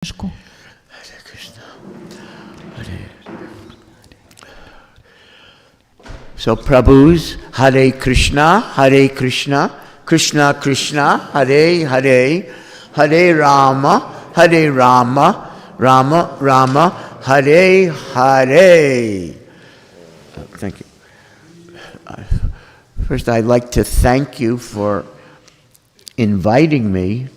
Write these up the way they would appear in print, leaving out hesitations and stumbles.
книжку. So Prabhu's Hare Krishna, Krishna Krishna, Hare Hare, Hare Rama, Rama Rama, Hare Hare. Thank you. First, I'd like to thank you for inviting me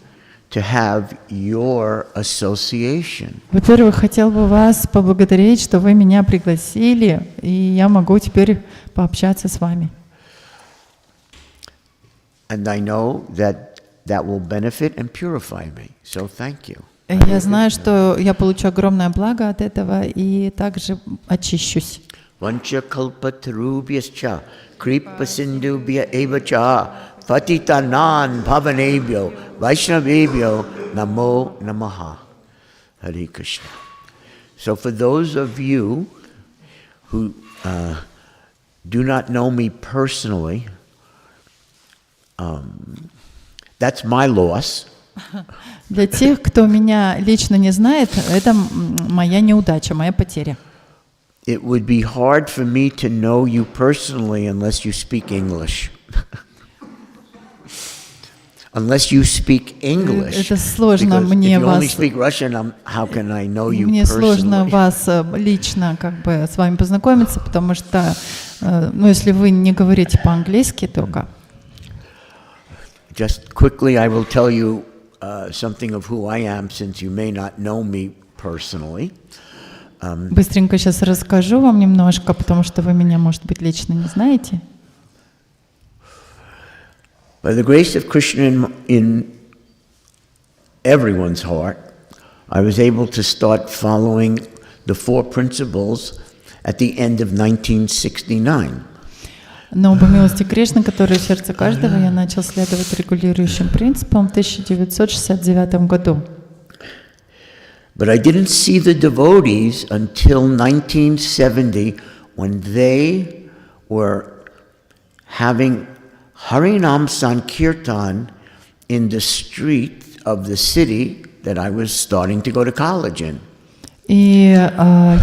to have your association. Во-первых, хотел бы вас поблагодарить, что вы меня пригласили, и я могу теперь пообщаться с вами. And I know that will benefit and purify me. So thank you. Я знаю, что я получу огромное благо от этого и также очищусь. Vancha kalpatarubhyascha kripa sindhubhya evacha patitanam bhavanebhyo vaishnavebhyo namo namaha. Hare Krishna. So for those of you who do not know me personally, that's my loss. Для тех, кто меня лично не знает, это моя неудача, моя потеря. It would be hard for me to know you personally unless you speak English. Unless you speak English. Это сложно мне вас. If you only speak Russian, how can I know you personally? Мне сложно вас лично с вами познакомиться, потому что, если вы не говорите по-английски, то как? Just quickly, I will tell you something of who I am, since you may not know me personally. Быстренько сейчас расскажу вам немножко, потому что вы меня, может быть, лично не знаете. By the grace of Krishna in everyone's heart, I was able to start following the four principles at the end of 1969. Но по милости Кришны, который в сердце каждого, я начал следовать регулирующим принципам в 1969 году. But I didn't see the devotees until 1970, when they were having Harinam Sankirtan in the street of the city that I was starting to go to college in. И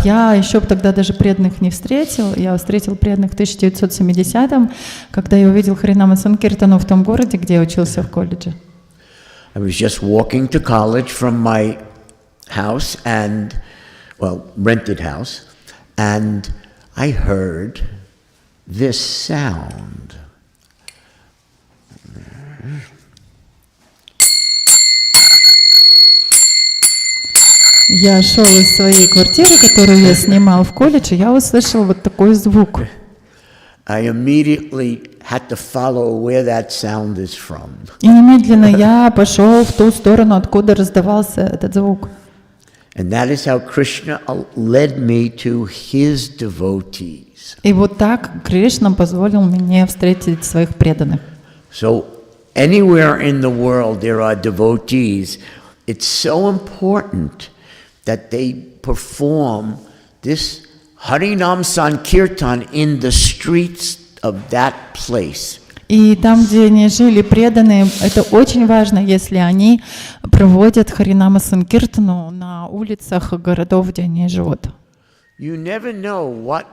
я еще тогда даже преданных не встретил. Я встретил преданных в 1970-м, когда я увидел Харинама Санкиртану в том городе, где я учился в колледже. I was just walking to college from my house rented house, and I heard this sound. Я шел из своей квартиры, которую я снимал в колледже, я услышал вот такой звук. I immediately had to follow where that sound is from. И немедленно я пошел в ту сторону, откуда раздавался этот звук. And that is how Krishna led me to his devotees. И вот так Кришна позволил мне встретить своих преданных. So anywhere in the world there are devotees. It's so important that they perform this Harinam Sankirtan in the streets of that place. И там, где они жили преданные, это очень важно, если они проводят Харинама Санкиртану на улицах городов, где они живут. You never know what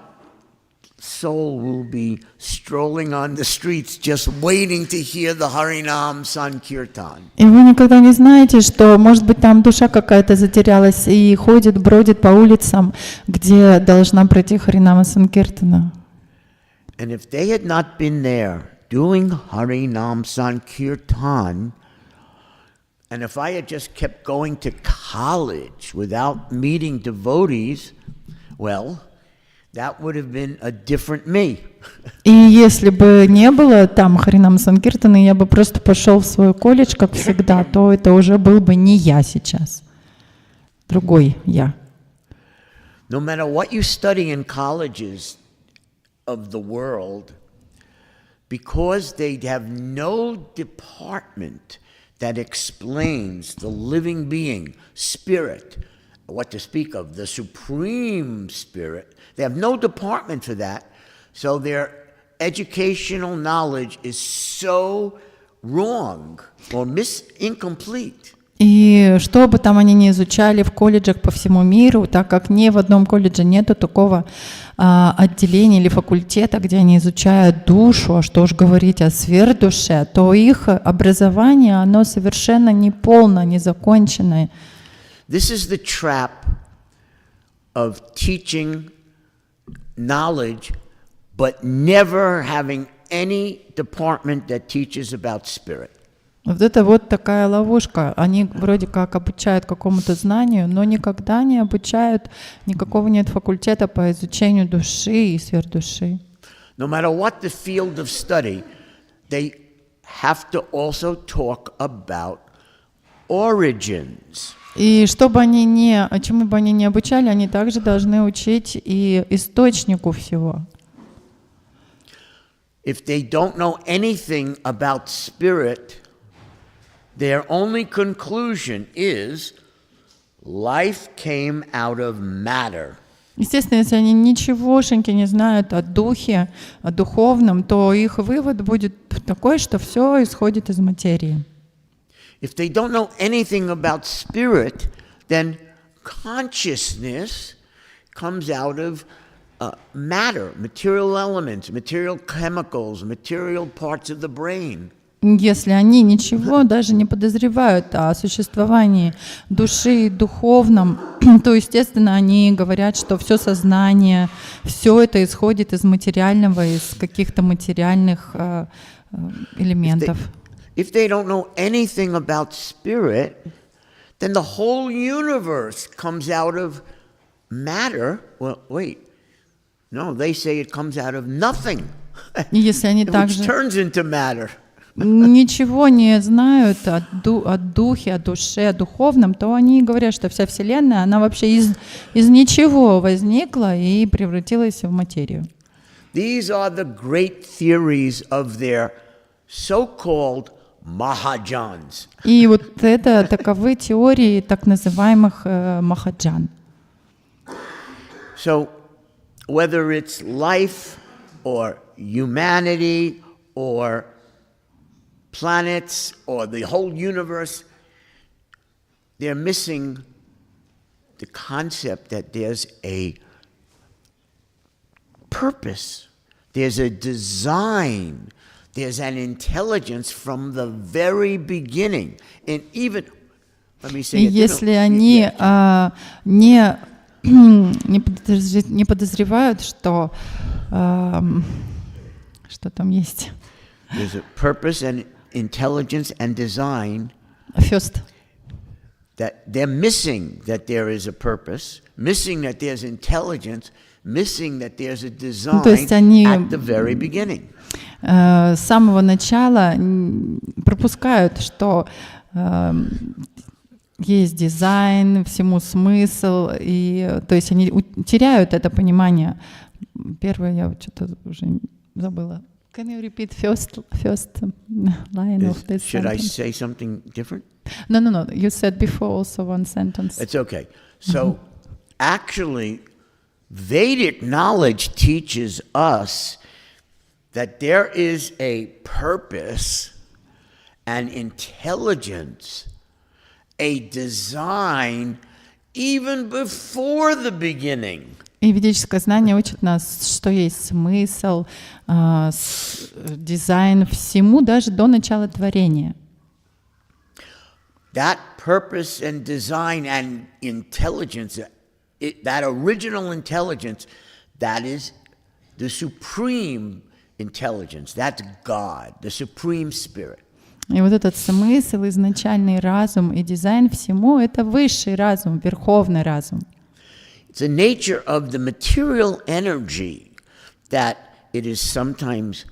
soul will be strolling on the streets just waiting to hear the Harinam Sankirtan. И вы никогда не знаете, что, может быть, там душа какая-то затерялась и ходит, бродит по улицам, где должна пройти Харинама Санкиртана. And if they had not been there doing Harinam Sankirtan, and if I had just kept going to college without meeting devotees, well, that would have been a different me. И если бы не было там Харинама Санкиртана, я бы просто пошел в свой колледж, как всегда, то это уже был бы не я сейчас, другой я. No matter what you study in colleges of the world, because they have no department that explains the living being, spirit, what to speak of, the supreme spirit, they have no department for that, so their educational knowledge is so wrong or incomplete. И что бы там они ни изучали в колледжах по всему миру, так как ни в одном колледже нету такого отделения или факультета, где они изучают душу, а что уж говорить о сверхдуше, то их образование, оно совершенно неполно, незаконченное. This is the trap of teaching knowledge, but never having any department that teaches about spirit. Вот это вот такая ловушка. Они вроде как обучают какому-то знанию, но никогда не обучают, никакого нет факультета по изучению души и сверхдуши. No matter what the field of study, they have to also talk about origins. И чему бы они ни обучали, они также должны учить и источнику всего. If they don't know anything about spirit, their only conclusion is life came out of matter. Естественно, если они ничегошеньки не знают о духе, о духовном, то их вывод будет такой, что все исходит из материи. If they don't know anything about spirit, then consciousness comes out of matter, material elements, material chemicals, material parts of the brain. Если они ничего даже не подозревают о существовании души и духовном, то, естественно, они говорят, что все сознание, все это исходит из материального, из каких-то материальных элементов. If they don't know anything about spirit, then the whole universe comes out of matter. Well, wait. No, they say it comes out of nothing, which turns into matter. Ничего не знают о духе, о душе, о духовном, то они говорят, что вся Вселенная, она вообще из ничего возникла и превратилась в материю. These are the great theories of their so-called Mahajans. И вот это таковы теории так называемых Махаджан. So, whether it's life or humanity or planets or the whole universe, they're missing the concept that there's a purpose, there's a design, there's an intelligence from the very beginning. And even, let me say, если они не подозревают, что там есть. There's a purpose and intelligence and design. First. That they're missing that there is a purpose, missing that there's intelligence, missing that there's a design at the very beginning. С самого начала пропускают, что есть дизайн, всему смысл, и то есть они теряют это понимание. Первое я что-то уже забыла. Can you repeat first line of this Should sentence? I say something different? No. You said before also one sentence. It's okay. So, actually, Vedic knowledge teaches us that there is a purpose, an intelligence, a design, even before the beginning. И ведическое знание учит нас, что есть смысл, дизайн всему, даже до начала творения. That purpose and design and intelligence, that original intelligence, that is the supreme intelligence. That's God, the supreme spirit. И вот этот смысл, изначальный разум и дизайн всему — это высший разум, верховный разум. It's the nature of the material energy that it is sometimes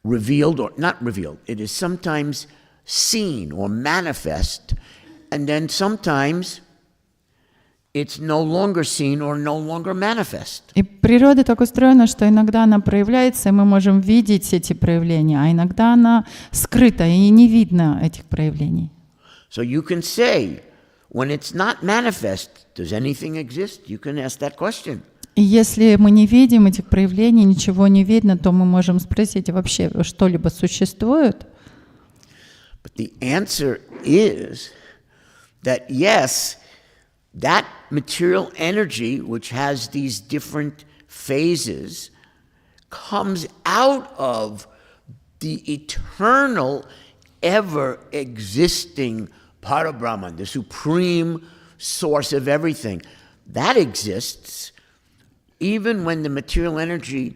revealed or not revealed. It is sometimes seen or manifest, and then sometimes it's no longer seen or no longer manifest. И природа так устроена, что иногда она проявляется, и мы можем видеть эти проявления, а иногда она скрыта, и не видно этих проявлений. So you can say, when it's not manifest, does anything exist? You can ask that question. И если мы не видим этих проявлений, ничего не видно, то мы можем спросить, вообще что-либо существует? But the answer is that yes, that material energy, which has these different phases, comes out of the eternal, ever-existing Parabrahman, the supreme source of everything. That exists even when the material energy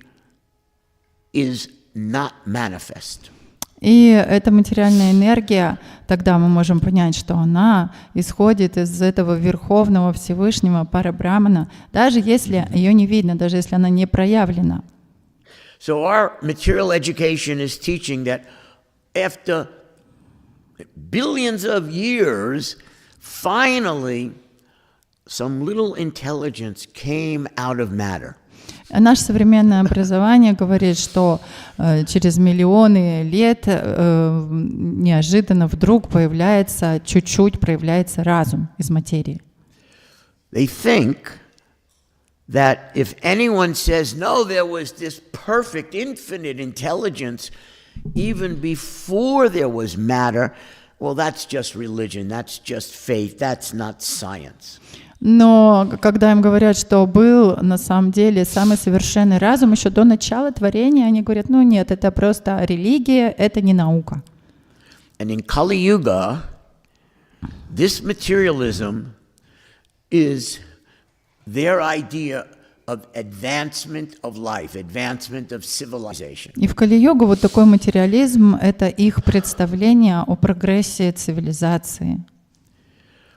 is not manifest. И эта материальная энергия, тогда мы можем понять, что она исходит из этого Верховного Всевышнего Парабрамана, даже если ее не видно, даже если она не проявлена. So our material education is teaching that after billions of years, finally, some little intelligence came out of matter. Наше современное образование говорит, что через миллионы лет неожиданно вдруг чуть-чуть проявляется разум из материи. They think that if anyone says, no, there was this perfect, infinite intelligence even before there was matter, well, that's just religion, that's just faith, that's not science. Но когда им говорят, что был на самом деле самый совершенный разум еще до начала творения, они говорят, ну нет, это просто религия, это не наука. And in Kali Yuga, this materialism is their idea of advancement of life, advancement of civilization. И в Кали-югу вот такой материализм — это их представление о прогрессе цивилизации.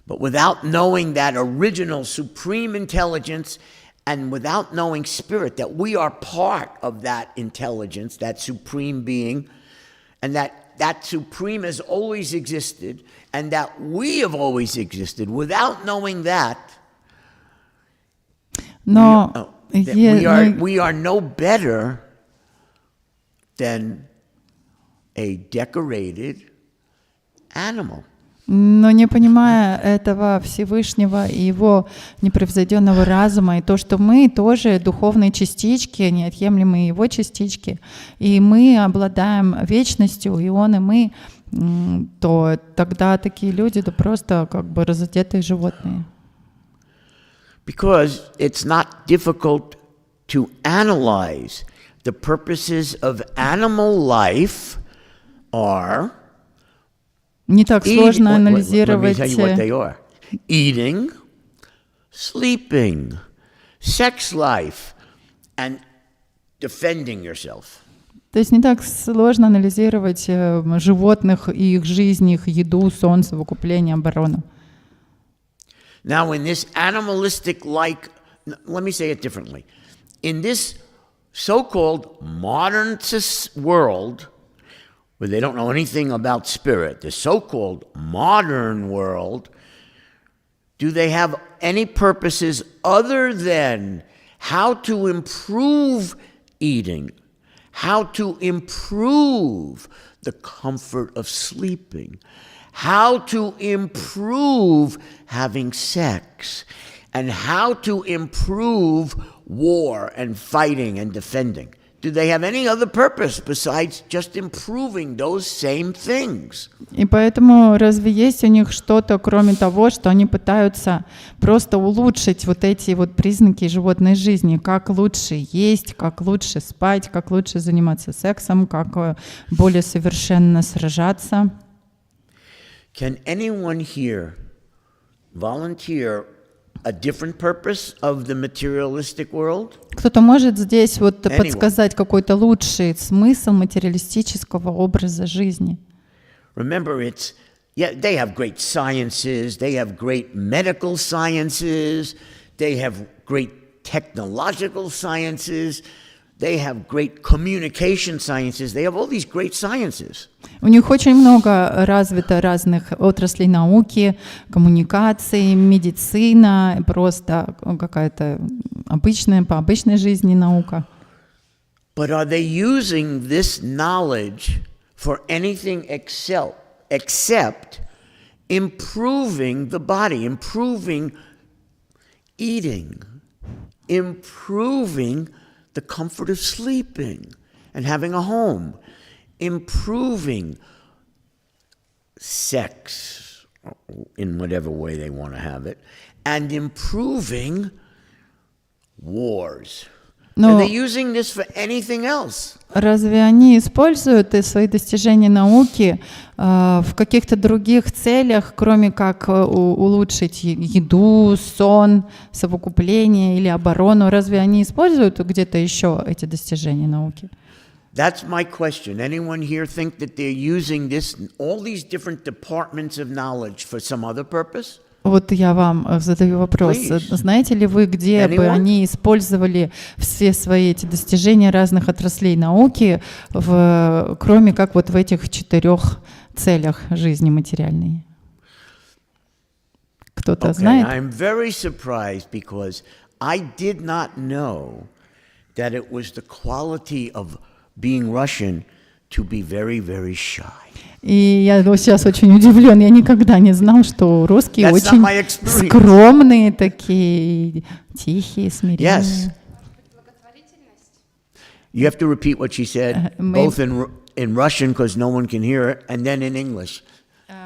But without knowing that original supreme intelligence and without knowing spirit, that we are part of that intelligence, that supreme being, and that supreme has always existed, and that we have always existed, without knowing that, Но we are no better than a decorated animal. Но не понимая этого Всевышнего и его непревзойденного разума, и то, что мы тоже духовные частички, неотъемлемые его частички, и мы обладаем вечностью, и он, и мы, то тогда такие люди да просто как бы разодетые животные. Because it's not difficult to analyze. The purposes of animal life are Не так сложно анализировать. Let me tell you what they are. Eating, sleeping, sex life, and defending yourself. То есть не так сложно анализировать животных и их жизнь, их еду, сон, совокупление, оборону. Now, in this animalistic let me say it differently. In this so-called modern world, where they don't know anything about spirit, the so-called modern world, do they have any purposes other than how to improve eating, how to improve the comfort of sleeping, how to improve having sex, and how to improve war and fighting and defending? Do they have any other purpose besides just improving those same things? И поэтому разве есть у них что-то, кроме того, что они пытаются просто улучшить вот эти вот признаки животной жизни, как лучше есть, как лучше спать, как лучше заниматься сексом, как более совершенно сражаться? Can anyone here volunteer a different purpose of the materialistic world? Кто-то может здесь вот подсказать какой-то лучший смысл материалистического образа жизни? Remember, they have great sciences, they have great medical sciences, they have great technological sciences, they have great communication sciences, they have all these great sciences. У них очень много развито разных отраслей науки, коммуникации, медицина, просто какая-то обычная, по обычной жизни наука. But are they using this knowledge for anything except improving the body, improving eating, improving the comfort of sleeping and having a home, improving sex in whatever way they want to have it, and improving wars. Are they using this for anything else? Разве они используют свои достижения науки в каких-то других целях, кроме как улучшить еду, сон, совокупление или оборону? Разве они используют где-то еще эти достижения науки? That's my question. Anyone here think that they're using this, all these different departments of knowledge for some other purpose? Вот я вам задаю вопрос. Знаете ли вы, где бы они использовали все свои эти достижения разных отраслей науки, кроме как вот в этих 4 целях жизни материальной? Кто-то знает? I'm very surprised because I did not know that it was the quality of being Russian to be very, very shy. И я сейчас очень удивлен. Я никогда не знал, что русские очень скромные такие, тихие, смиренные. Yes. You have to repeat what she said, both in Russian, because no one can hear it, and then in English.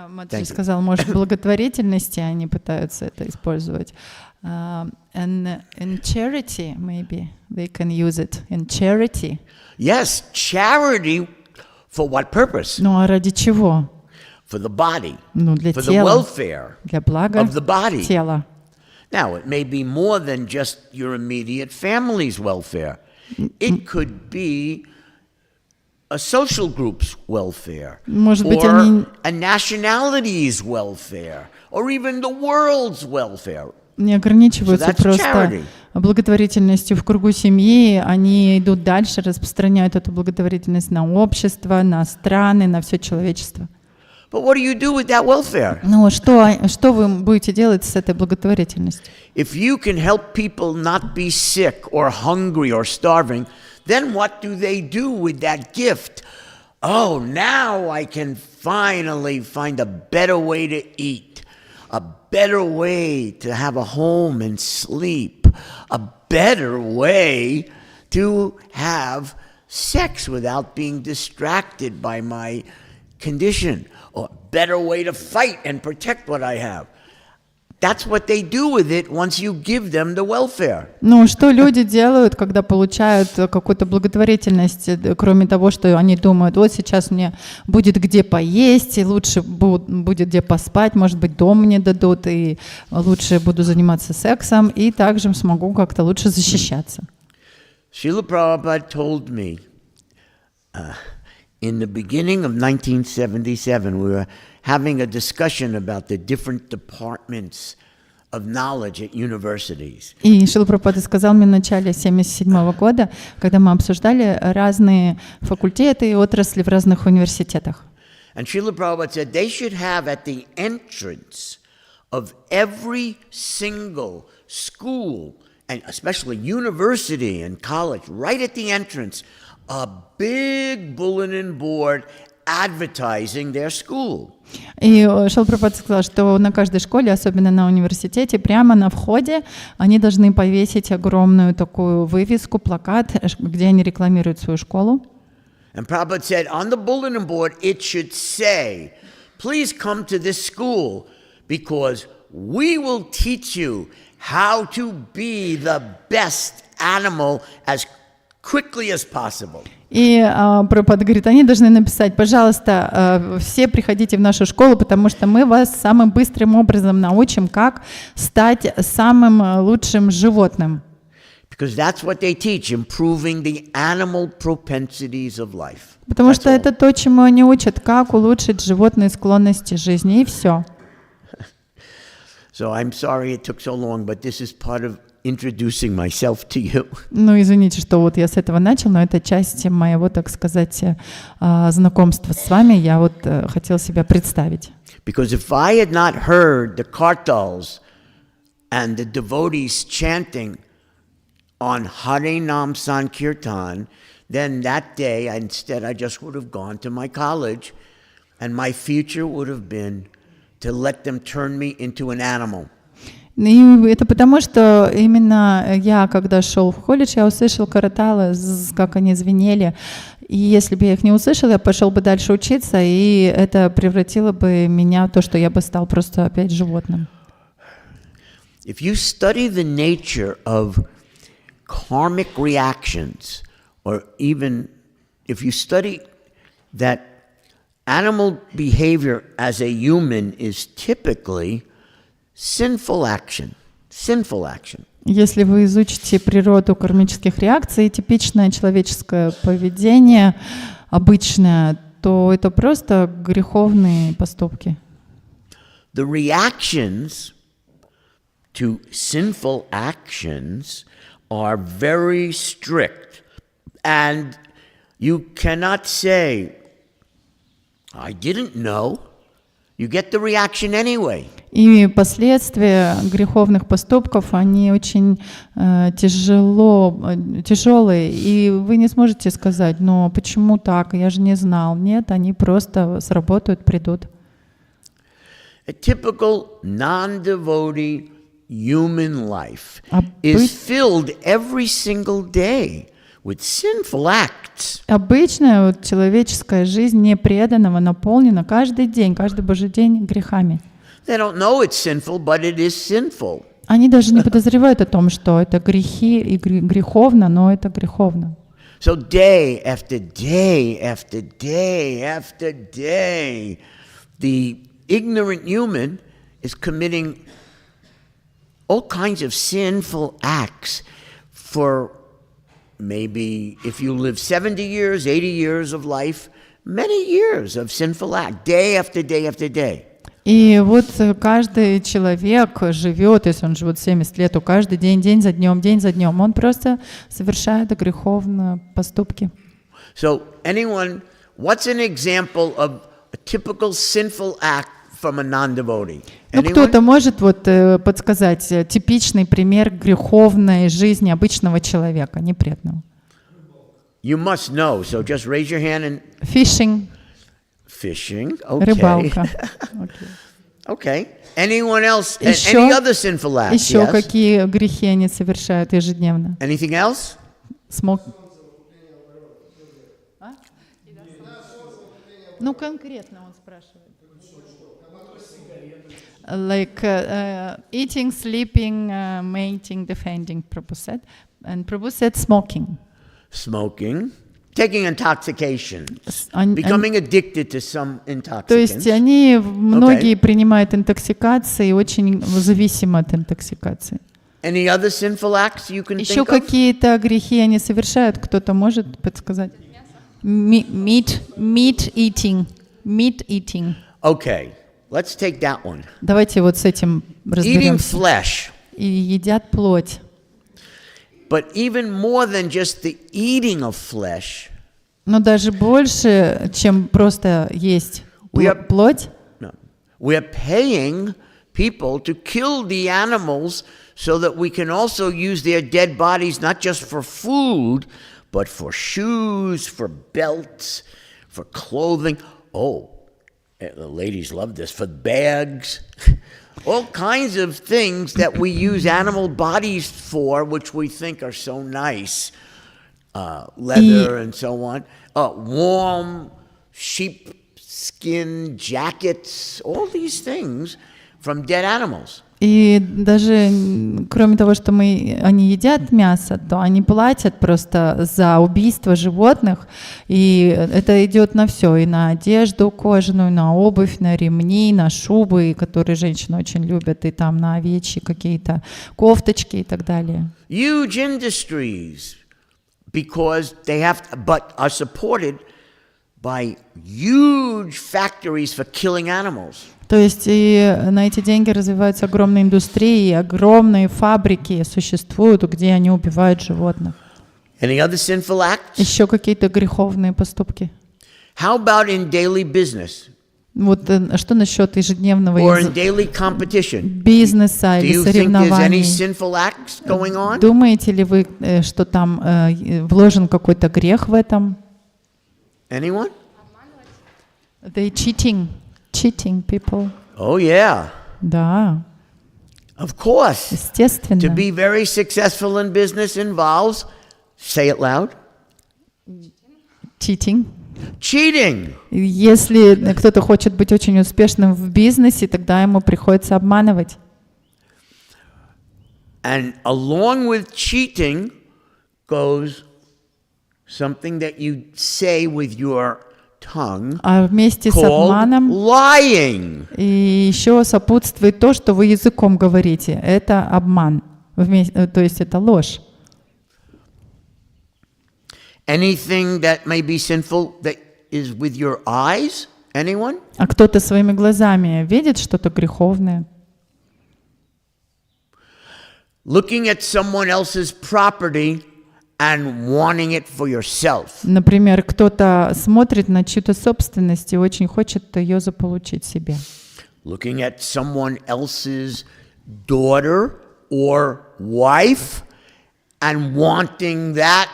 Матри сказал, может, благотворительности они пытаются это использовать. And in charity, maybe they can use it in charity. Yes, charity. For what purpose? Ну а ради чего? For the body. Ну для for тела. The welfare для блага of the body. Тела. Now, it may be more than just your immediate family's welfare. It could be a social group's welfare, может быть, or a nationality's welfare, or even the world's welfare. Не ограничиваются просто благотворительностью в кругу семьи, они идут дальше, распространяют эту благотворительность на общество, на страны, на все человечество. But what do you do with that welfare? Ну, что вы будете делать с этой благотворительностью? If you can help people not be sick or hungry or starving, then what do they do with that gift? Oh, now I can finally find a better way to eat, a better way to have a home and sleep, a better way to have sex without being distracted by my condition, or a better way to fight and protect what I have. That's what they do with it once you give them the welfare. Ну, что люди делают, когда получают какую-то благотворительность, кроме того, что они думают, вот сейчас мне будет где поесть, и лучше будет где поспать, может быть, дом мне дадут, и лучше буду заниматься сексом, и также смогу как-то лучше защищаться. Srila Prabhupada told me in the beginning of 1977, we were having a discussion about the different departments of knowledge at universities. И Шрила Прабхупада сказал мне в начале 1977 года, когда мы обсуждали разные факультеты и отрасли в разных университетах. And Srila Prabhupada said they should have at the entrance of every single school, and especially university and college, right at the entrance, a big bulletin board advertising their school. И Шрила Прабхупада сказал, что на каждой школе, особенно на университете, прямо на входе они должны повесить огромную такую вывеску, плакат, где они рекламируют свою школу. And Prabhupada said on the bulletin board it should say, please come to this school because we will teach you how to be the best animal as quickly as possible. И Прабхупада говорит, они должны написать, пожалуйста, все приходите в нашу школу, потому что мы вас самым быстрым образом научим, как стать самым лучшим животным. Because that's what they teach, improving the animal propensities of life. Потому что это то, чему они учат, как улучшить животные склонности жизни, и все. So I'm sorry it took so long, but this is part of introducing myself to you. Ну, извините, что вот я с этого начал, но это часть моего, так сказать, знакомства с вами. Я вот хотел себя представить. Because if I had not heard the kartals and the devotees chanting on Hare Nam Sankirtan, then that day, instead, I just would have gone to my college, and my future would have been to let them turn me into an animal. И это потому, что именно я, когда шел в колледж, я услышал караталы, как они звенели. И если бы я их не услышал, я пошел бы дальше учиться, и это превратило бы меня в то, что я бы стал просто опять животным. If you study the nature of karmic reactions, or even if you study that animal behavior as a human is typically sinful action. Если вы изучите природу кармических реакций, типичное человеческое поведение, обычное, то это просто греховные поступки. The reactions to sinful actions are very strict, and you cannot say, I didn't know. You get the reaction anyway. И последствия греховных поступков, они очень тяжелые, и вы не сможете сказать, но почему так, я же не знал. Нет, они просто сработают, придут. A typical non-devotee human life is filled every single day with sinful acts. Обычная вот человеческая жизнь непреданного наполнена каждый день, каждый божий день грехами. They don't know it's sinful, but it is sinful. Они даже не подозревают о том, что это грехи и греховно, но это греховно. So day after day after day after day, the ignorant human is committing all kinds of sinful acts for maybe if you live 70 years, 80 years of life, many years of sinful act, day after day after day. И вот каждый человек живет, если он живет 70 лет, то каждый день, день за днем, он просто совершает греховные поступки. So anyone, what's an example of a typical sinful act from a non-devotee? Ну, кто-то может вот подсказать типичный пример греховной жизни обычного человека, непреданного. You must know, so just raise your hand and... Fishing. Fishing, okay. Рыбалка. Okay. Anyone else? Any other sinful acts? Еще Yes? какие грехи они совершают ежедневно? Anything else? Ну, конкретно он спрашивает. Like eating, sleeping, mating, defending, Prabhu said. And Prabhu said smoking. Smoking. Taking intoxication. Becoming addicted to some intoxicants. То есть они, многие принимают интоксикации, очень зависимы от интоксикации. Any other sinful acts you can Еще think of? какие-то грехи они совершают, кто-то может подсказать? Meat eating. Okay, let's take that one. Давайте вот с этим Eating разберемся. flesh. И едят плоть. But even more than just the eating of flesh. Но даже больше, чем просто есть плоть. We are paying people to kill the animals so that we can also use their dead bodies not just for food, but for shoes, for belts, for clothing. Oh, the ladies love this, for bags. All kinds of things that we use animal bodies for, which we think are so nice. Leather and so on. Warm sheepskin jackets, all these things from dead animals. И даже кроме того, что они едят мясо, то они платят просто за убийство животных, и это идет на все, и на одежду кожаную, на обувь, на ремни, на шубы, которые женщины очень любят, и там на овечьи какие-то кофточки и так далее. Huge industries, because they have, but are supported by huge factories for killing animals. То есть и на эти деньги развиваются огромные индустрии, огромные фабрики существуют, где они убивают животных. Any other sinful acts? Еще какие-то греховные поступки. How about in daily business? Вот что насчет ежедневного Or in daily competition? бизнеса или соревнований? Do you think there's any sinful acts going on? Думаете ли вы, что там вложен какой-то грех в этом? Anyone? They cheating people. Oh yeah. Да. Of course. To Естественно. be very successful in business involves, say it loud, Cheating. cheating. Если кто-то хочет быть очень успешным в бизнесе, тогда ему приходится обманывать. And along with cheating goes something that you say with your tongue А вместе с called обманом lying. и еще сопутствует то, что вы языком говорите. Это обман, то есть это ложь. Anything that may be sinful that is with your eyes? Anyone? А кто-то своими глазами видит что-то греховное. Looking at someone else's property and wanting it for yourself. Например, кто-то смотрит на чью-то собственность и очень хочет ее заполучить себе. Looking at someone else's daughter or wife and wanting that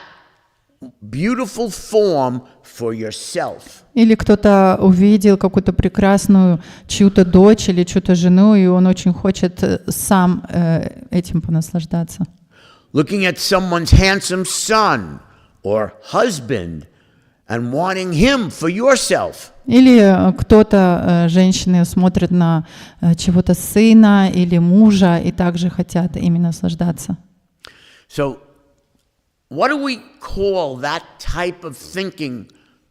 beautiful form for yourself. Или кто-то увидел какую-то прекрасную чью-то дочь или чью-то жену, и он очень хочет сам этим понаслаждаться. Looking at someone's handsome son or husband and wanting him for yourself. Или кто-то, женщины, смотрят на чего-то сына или мужа и также хотят ими наслаждаться. So, what do we call that type of thinking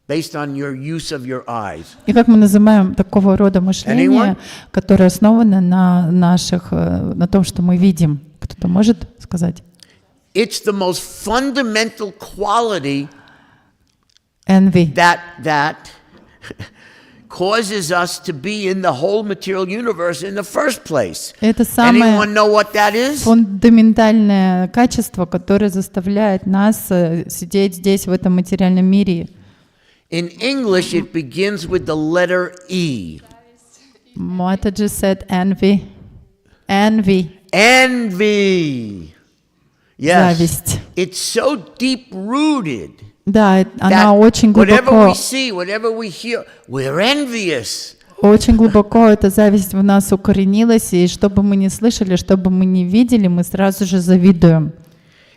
based on your use of your eyes? И как мы называем такого рода мышление, которое основано на том, что мы видим? Кто-то может сказать? It's the most fundamental quality Envy. that causes us to be in the whole material universe in the first place. Это самое Anyone know what that is? фундаментальное качество, которое заставляет нас сидеть здесь, в этом материальном мире. In English, it begins with the letter E. Mataji said envy. Envy. Envy. Yes. Зависть. It's so deep-rooted. Да, она that очень whatever глубоко, we see, whatever we hear, we're envious. очень глубоко эта зависть в нас укоренилась, и что бы мы ни слышали, что бы мы ни видели, мы сразу же завидуем.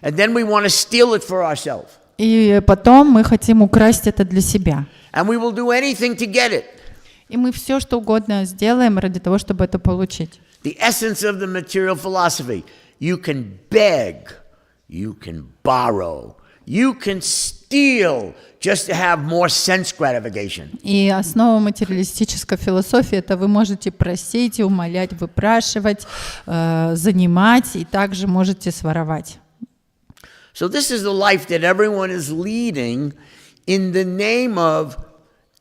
And then we want to steal it for ourselves. И потом мы хотим украсть это для себя. And we will do anything to get it. И мы все, что угодно сделаем ради того, чтобы это получить. The essence of the material philosophy. You can beg, you can borrow, you can steal just to have more sense gratification. И основа материалистической философии — это вы можете просить и умолять, выпрашивать, занимать, и также можете своровать. So this is the life that everyone is leading in the name of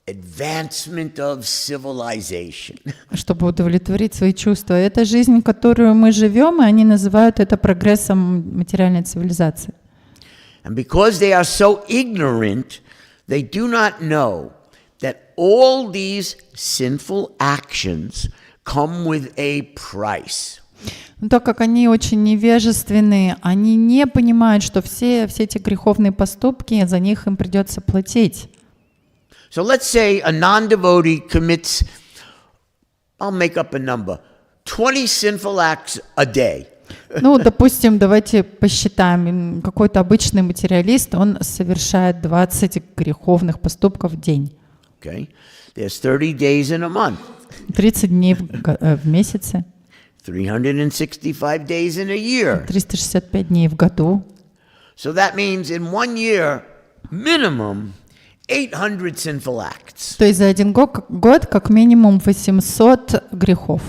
advancement of civilization. Чтобы удовлетворить свои чувства. Это жизнь, которую мы живем, и они называют это прогрессом материальной цивилизации. And because they are so ignorant, they do not know that all these sinful actions come with a price. Но так как они очень невежественные, они не понимают, что все эти греховные поступки, за них им придется платить. So let's say a non-devotee commits, I'll make up a number, 20 sinful acts a day. Ну, допустим, давайте посчитаем. Какой-то обычный материалист, он совершает 20 греховных поступков в день. Okay? There's 30 days in a month. 30 дней в месяце. 365 days in a year. 365 дней в году. So that means in 1 year, minimum 800 sinful acts. То есть за один год как минимум 800 грехов.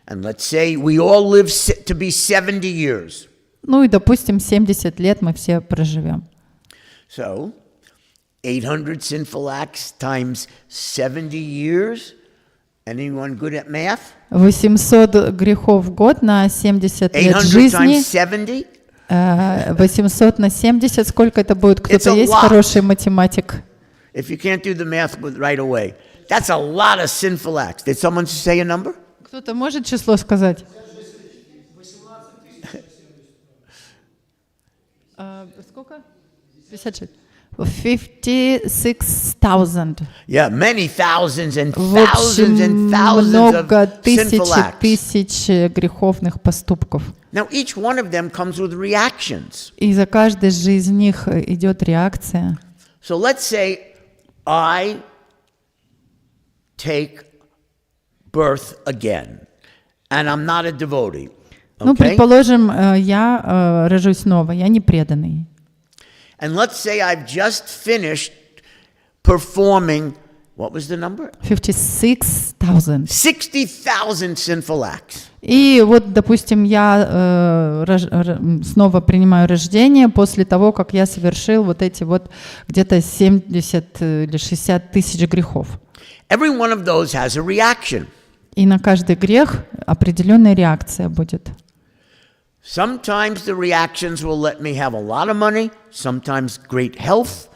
And let's say we all live to be 70 years. Ну и, допустим, 70 лет мы все проживем. So 800 sinful acts times 70 years. Anyone good at math? 800 грехов в год на 70 лет 800 жизни. times 70? 800 на 70, сколько это будет? Кто-то есть хороший математик? If you can't do the math right away, that's a lot of sinful acts. Did someone say a number? Кто-то может число сказать? Сколько? 56. 56,000. Yeah, many thousands and В thousands and общем, thousands много of sinful acts. тысяч греховных поступков. Now, each one of them comes with reactions. И за каждой же из них идет реакция. So let's say I take birth again, and I'm not a devotee. Ну, Okay? предположим, я рожусь снова, я не преданный. And let's say I've just finished performing, what was the number? 56,000. 60,000 sinful acts. И вот, допустим, я снова принимаю рождение после того, как я совершил вот эти вот где-то 70 или 60 тысяч грехов. Every one of those has a reaction. И на каждый грех определенная реакция будет. Sometimes the reactions will let me have a lot of money, sometimes great health,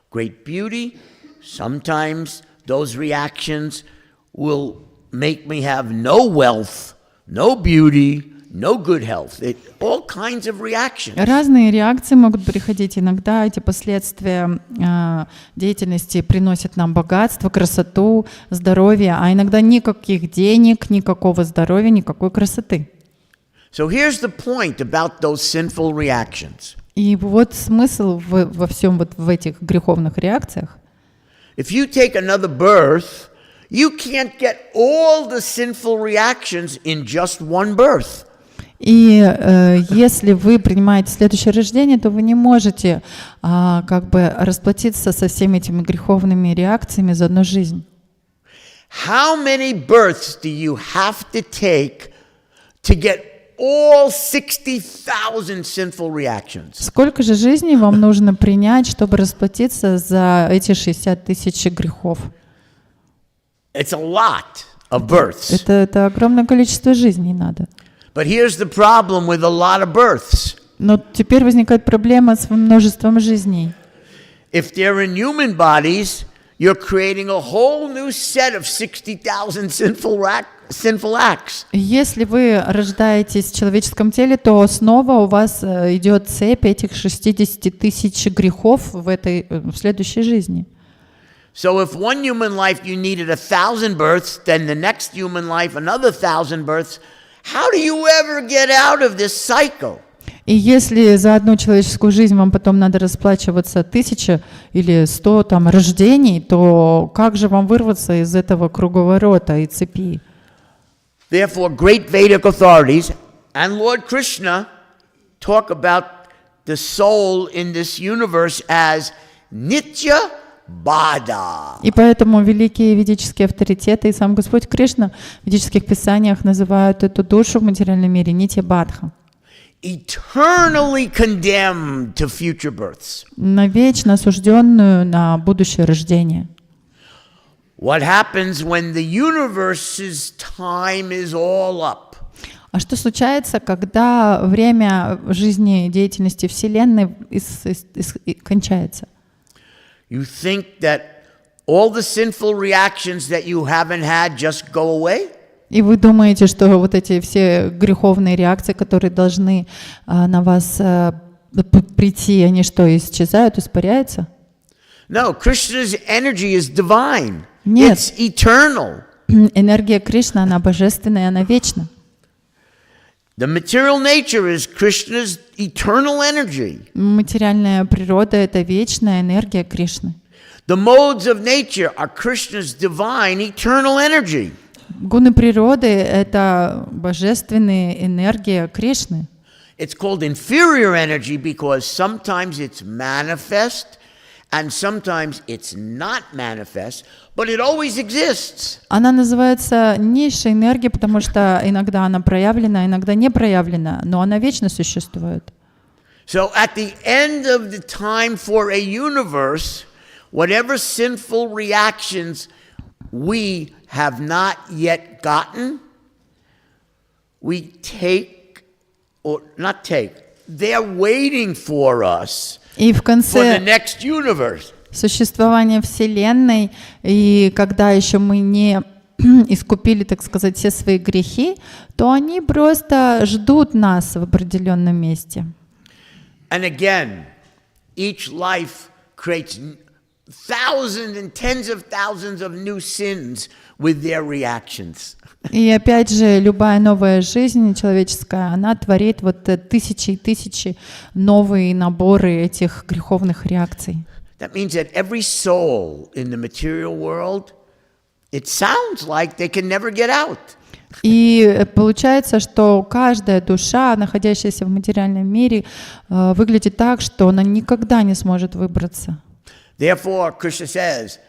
great beauty. Sometimes those reactions will make me have no wealth, no beauty, no good health. All kinds of reactions. Разные реакции могут приходить. Иногда эти последствия деятельности приносят нам богатство, красоту, здоровье, а иногда никаких денег, никакого здоровья, никакой красоты. So here's the point about those sinful reactions. И вот смысл во всем вот в этих греховных реакциях. If you take another birth, you can't get all the sinful reactions in just one birth. И если вы принимаете следующее рождение, то вы не можете как бы расплатиться со всеми этими греховными реакциями за одну жизнь. How many births do you have to take to get all 60,000 sinful reactions? Сколько же жизней вам нужно принять, чтобы расплатиться за эти 60 тысяч грехов? It's a lot of births. Это огромное количество жизней надо. But here's the problem with a lot of births. Но теперь возникает проблема с множеством жизней. If they're in human bodies, you're creating a whole new set of 60,000 sinful acts. Если вы рождаетесь в человеческом теле, то снова у вас идет цепь этих 60 тысяч грехов в следующей жизни. So if one human life you needed 1,000 births, then the next human life another 1,000 births, how do you ever get out of this cycle? И если за одну человеческую жизнь вам потом надо расплачиваться 1000 или 100 рождений, то как же вам вырваться из этого круговорота и цепи? Therefore, great Vedic authorities and Lord Krishna talk about the soul in this universe as Nitya Bada. И поэтому великие ведические авторитеты и сам Господь Кришна в ведических писаниях называют эту душу в материальном мире Нитья Бадха. Eternally condemned to future births. Навечно осужденную на будущее рождение. What happens when the universe's time is all up? А что случается, когда время жизнедеятельности Вселенной кончается? You think that all the sinful reactions that you haven't had just go away? И вы думаете, что вот эти все греховные реакции, которые должны на вас прийти, они что, исчезают, испаряются? No, Krishna's energy is divine. Нет. It's eternal. Энергия Кришны, она божественная, она вечна. The material nature is Krishna's eternal energy. Материальная природа — это вечная энергия Кришны. The modes of nature are Krishna's divine eternal energy. Гуны природы — это божественная энергия Кришны. It's called inferior energy because sometimes it's manifest and sometimes it's not manifest, but it always exists. Она называется низшей энергией, потому что иногда она проявлена, иногда не проявлена, но она вечно существует. So at the end of the time for a universe, whatever sinful reactions we have not yet gotten, we take, or not take, they're waiting for us И в for the конце next universe. существования Вселенной, и когда еще мы не искупили, так сказать, все свои грехи, то они просто ждут нас в определенном месте. And again, each life creates thousands and tens of thousands of new sins with their reactions. И опять же, любая новая жизнь человеческая, она творит вот тысячи и тысячи новые наборы этих греховных реакций. That means that every soul in the material world, it sounds like they can never get out. И получается, что каждая душа, находящаяся в материальном мире, выглядит так, что она никогда не сможет выбраться. Therefore, Krishna says,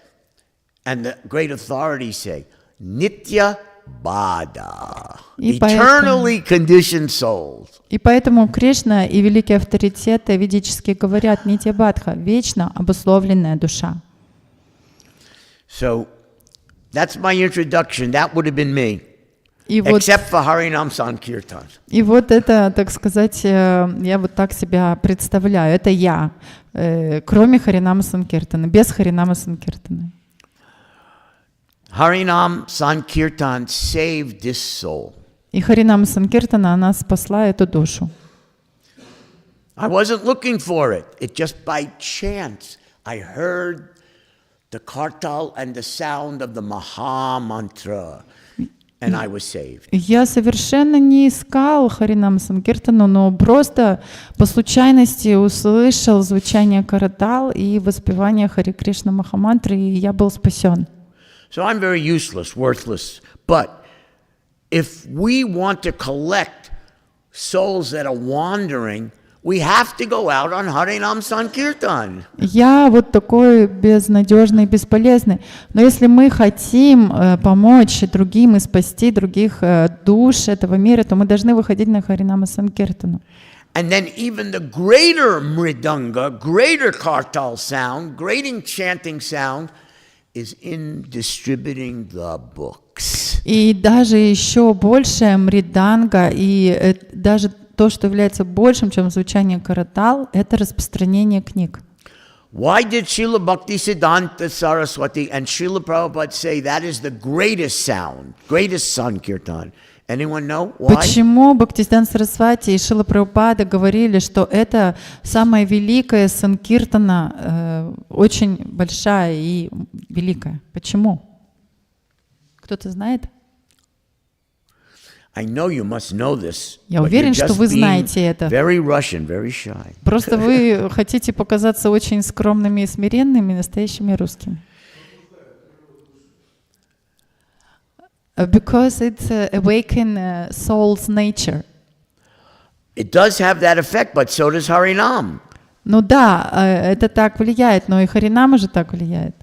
and the great authorities say, Nitya Bada, eternally conditioned souls. И поэтому Кришна и великие авторитеты ведические говорят Нитья Бадха, вечно обусловленная душа. So, that's my introduction. That would have been me. Вот, except for Harinam Sankirtan. И вот это, так сказать, я вот так себя представляю. Это я, кроме Харинама Санкиртана, без Харинама Санкиртана. Harinam Sankirtan saved this soul. И Харинама Санкиртана, она спасла эту душу. I wasn't looking for it. It just by chance I heard the kartal and the sound of the Maha Mantra. And I was saved. Я совершенно не искал Харинам Санкиртану, но просто по случайности услышал звучание каратал и воспевание Хари Кришна Махамантры, и я был спасен. So I'm very useless, worthless. But if we want to collect souls that are wandering, we have to go out on Harinam Sankirtan. Я вот такой безнадежный, бесполезный. Но если мы хотим помочь другим и спасти других душ этого мира, то мы должны выходить на Харинама Санкиртану. And then even the greater mridanga, greater kartal sound, greater chanting sound is in distributing the books. И даже еще большая мриданга, и даже то, что является большим, чем звучание каратал, это распространение книг. Why did Srila Bhaktisiddhanta Saraswati and Srila Prabhupada say that is the greatest sound, greatest Sankirtan? Anyone know why? Почему Бхактисиданта Сарасвати и Шрила Прабхупада говорили, что это самая великая санкиртана, очень большая и великая? Почему? Кто-то знает? I know you must know this. Я уверен, что вы знаете это. Very Russian, very shy. Просто вы хотите показаться очень скромными и смиренными, настоящими русскими. Because it's awaken soul's nature. It does have that effect, but so does Harinam. Ну да, это так влияет, но и Харинама же так влияет.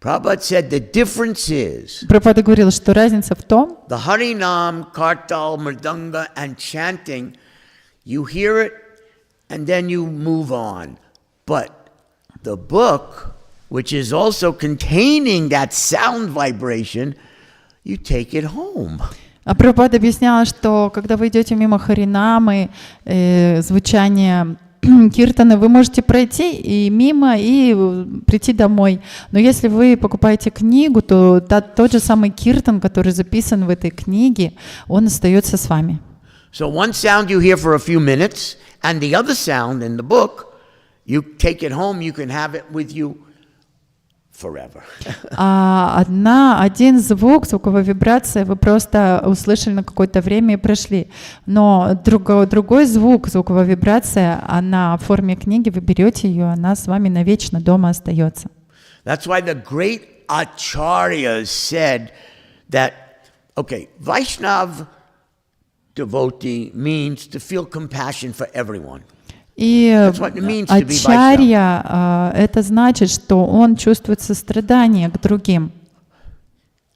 Prabhupada said the difference is Прабхупада говорил, что разница в том, the Harinam, Kartal, Mridanga, and chanting, you hear it and then you move on. But the book, which is also containing that sound vibration, you take it home. А Прабхупада объясняла, что когда вы идете мимо Харинамы, звучания киртаны, вы можете пройти и мимо, и прийти домой. Но если вы покупаете книгу, то тот же самый киртан, который записан в этой книге, он остается с вами. So one sound you hear for a few minutes, and the other sound in the book, you take it home, you can have it with you forever. Один звук, звуковая вибрация, вы просто услышали на какое-то время и прошли. Но другой звук, звуковая вибрация, она в форме книги, вы берете ее, она с вами навечно дома остается. That's why the great acharyas said that, okay, Vaishnav devotee means to feel compassion for everyone. И ачарья, это значит, что он чувствует сострадание к другим.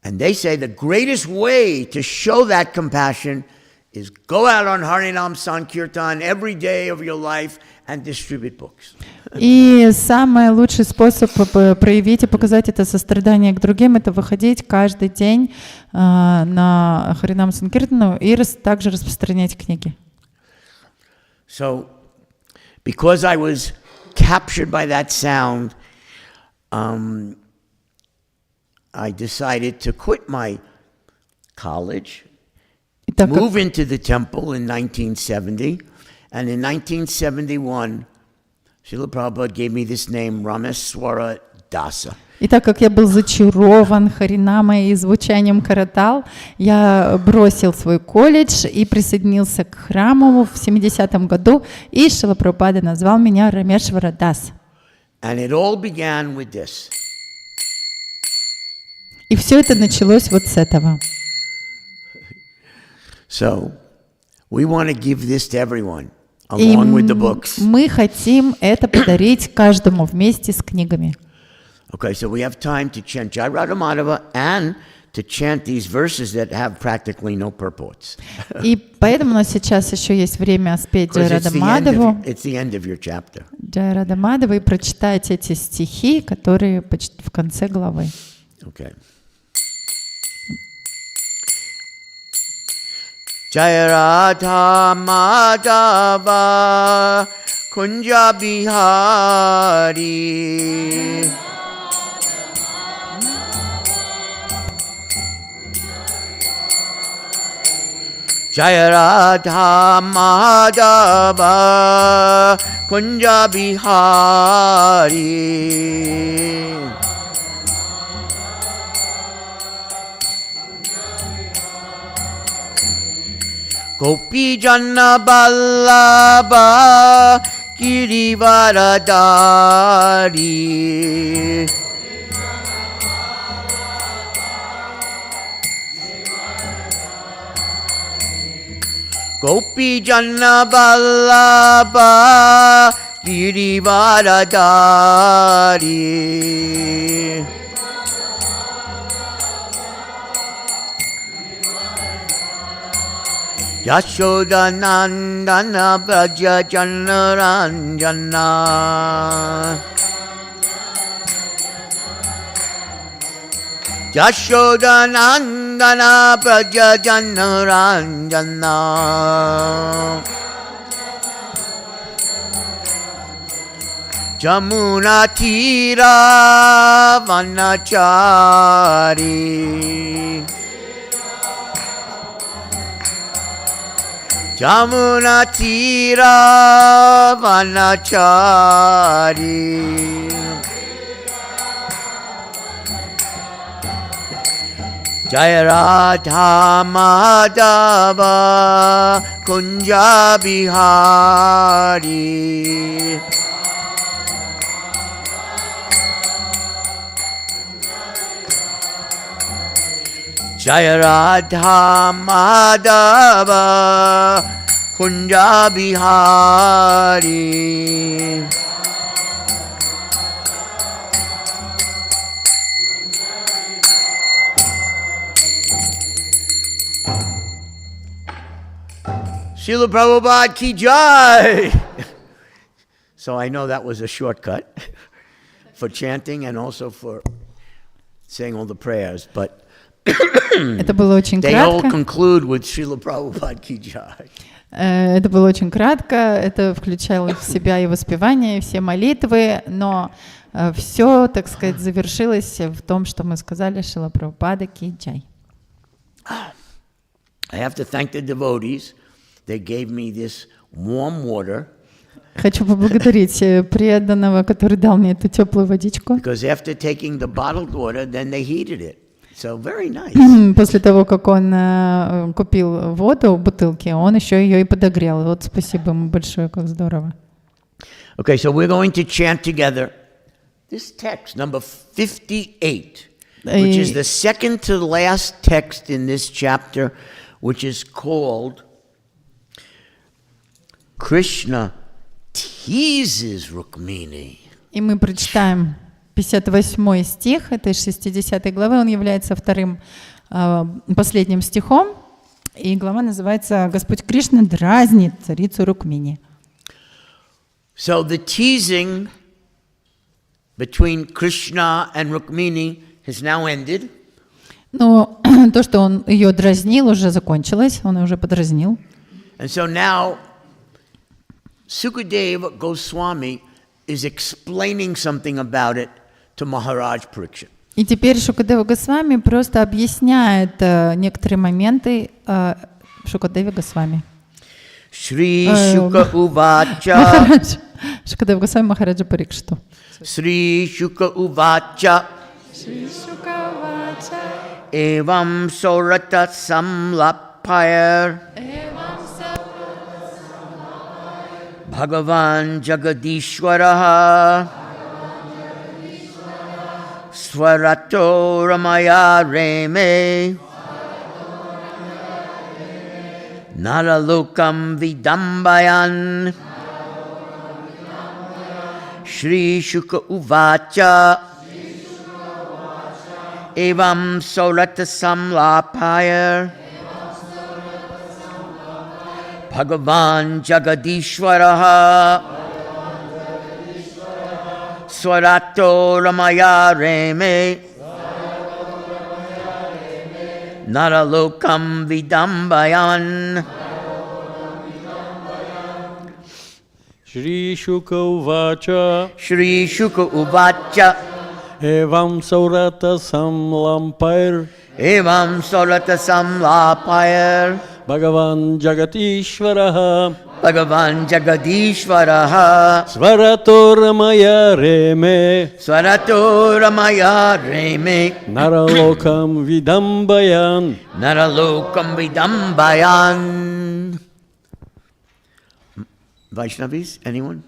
And they say the greatest way to show that compassion is go out on Harinam Sankirtan every day of your life and distribute books. И самый лучший способ проявить и показать это сострадание к другим, это выходить каждый день на Харинам Санкиртану и также распространять книги. So, because I was captured by that sound, I decided to quit my college, move into the temple in 1970, and in 1971, Srila Prabhupada gave me this name, Рамешвара дас. И так как я был зачарован харинамой и звучанием каратал, я бросил свой колледж и присоединился к храму в 70-м году, и Шрила Прабхупада назвал меня Рамешвара дас. And it all began with this. И все это началось вот с этого. So, we want to give this to everyone, И along with the books. мы хотим это подарить каждому вместе с книгами. Okay, so we have time to chant Jai Radha Madhava and to chant these verses that have practically no purports. И поэтому у нас сейчас еще есть время спеть Джай Because Рада Мадхаву, it's the end of your chapter. Джай Рада Мадхаву, и прочитать эти стихи, которые почти в конце главы. Okay. Jai Radha Madhava Kunja Bihari Jai Radha Madhava Kunja Bihari Gopi Janna Ballabha Girivaradari Gopi Janna Ballabha Girivaradari Yashoda Nandana Braja Janaranjana Yashoda Nandana Braja Janaranjana Jamuna Tira Vanachari Jamuna Tira Vanachari Jai Radha Madhava Kunja Bihari Jai Radha Madhava Kunja Bihari Srila Prabhupada ki jai. So I know that was a shortcut for chanting and also for saying all the prayers, but Это было очень they all кратко. conclude with Srila Prabhupada ki jai. Это было очень кратко. Это включало в себя и воспевание, и все молитвы, но все, так сказать, завершилось в том, что мы сказали Шрила Прабхупада ки джай. I have to thank the devotees. They gave me this warm water. Хочу поблагодарить преданного, который дал мне эту теплую водичку. Because after taking the bottled water, then they heated it. So very nice. После того, как он купил воду в бутылке, он еще ее и подогрел. Вот спасибо ему большое, как здорово. Okay, so we're going to chant together this text, number 58, which is the second to last text in this chapter, which is called Krishna teases Rukmini. И мы прочитаем 58 стих этой 60 главы. Он является вторым, последним стихом. И глава называется «Господь Кришна дразнит царицу Рукмини». So the teasing between Krishna and Rukmini has now ended. Но то, что он ее дразнил, уже закончилось. Он ее уже подразнил. And so now Sukadeva Goswami is explaining something about it to Maharaj Parikshit. И теперь Шукадева Госвами просто объясняет некоторые моменты Шукадеве Госвами. Shri Shuka Uvacha. Махарадж, Шукадев Госвами Махараджа Парикшиту. Sri Shuka Uvacha Evam Sorata Samlapayar Bhagavan Jagadishwaraha Swarato Ramaya Reme Naralokam Vidambayan Shri Shuka Uvacha Evam Sorata Samlapayar Bhagavan Jagadishwaraha Swarato Ramaya Reme Naralokam Vidambayan Shri Shuka Uvacha Shri Shuka Uvacha Evam Saurata Samlampair Evam Sorata Samlapayar Bhagavan Jagatishvaraha Bhagavan Jagadishwaraha Svarato Ramaya Reme Swarato Ramaya Reme Naralokam Vidambayan Naralokam Vidambayan. Vaishnavis, anyone?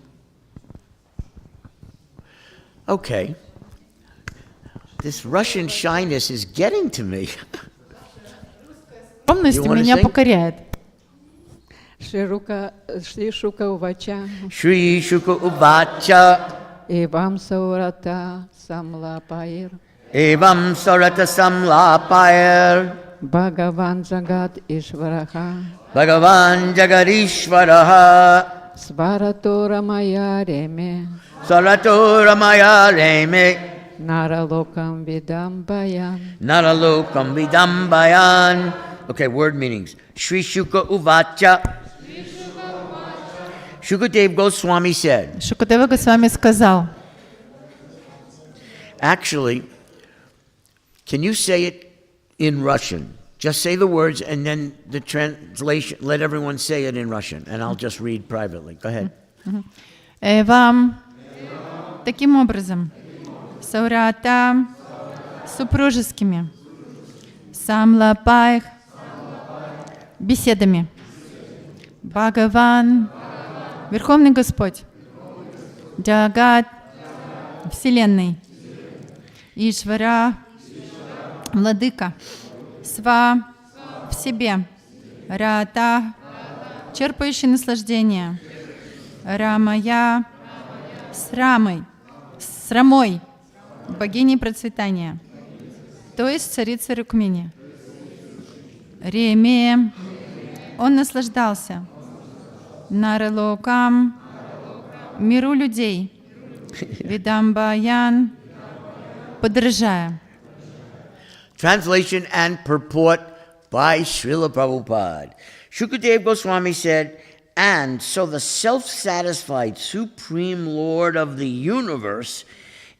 Okay. This Russian shyness is getting to me. Скромность You wanna меня sing? покоряет. Шри Шука Увача, Shri Shuka Uvacha Evam Saurata Samlapayir, Evam Sarata Samlapayar Bhagavan Jagat Ishvaraha, Bhagavan Jagadishwaraha Svarato Ramaya Reme, Sarato Ramaya Reme Naralokam Vidambayan. Naralokam Vidambayan. Okay, word meanings. Shri Shuka Uvacha. Shukadev Goswami said, Шукадева Госвами сказал, actually, can you say it in Russian? Just say the words and then the translation, let everyone say it in Russian, and I'll just read privately. Go ahead. Вам таким образом, Саурата супружескими, Самлапайх беседами, Бхагаван Верховный Господь, Джагат Вселенной, Ишвара Владыка, Сва в себе, Рата черпающий наслаждение, Рамая с Рамой, с Рамой, богиней процветания, то есть царица Рукмини. Реме, он наслаждался. Наралокам, миру людей. Видамбаян, подражая. Translation and purport by Srila Prabhupada. Shukadev Goswami said, and so the self-satisfied Supreme Lord of the universe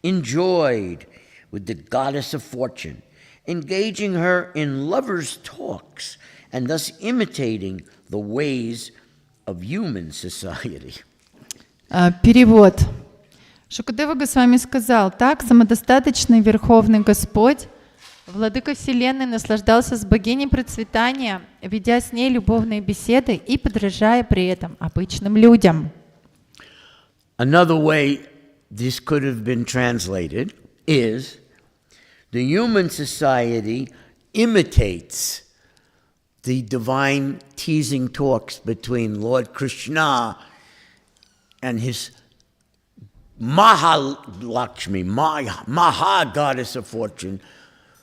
enjoyed with the goddess of fortune, engaging her in lovers' talks and thus imitating the ways of human society. Перевод. Шукадева Госвами сказал, так самодостаточный Верховный Господь, Владыка Вселенной, наслаждался с богиней процветания, ведя с ней любовные беседы и подражая при этом обычным людям. Another way this could have been translated is the human society imitates the divine teasing talks between Lord Krishna and his Mahalakshmi, Maha goddess of fortune,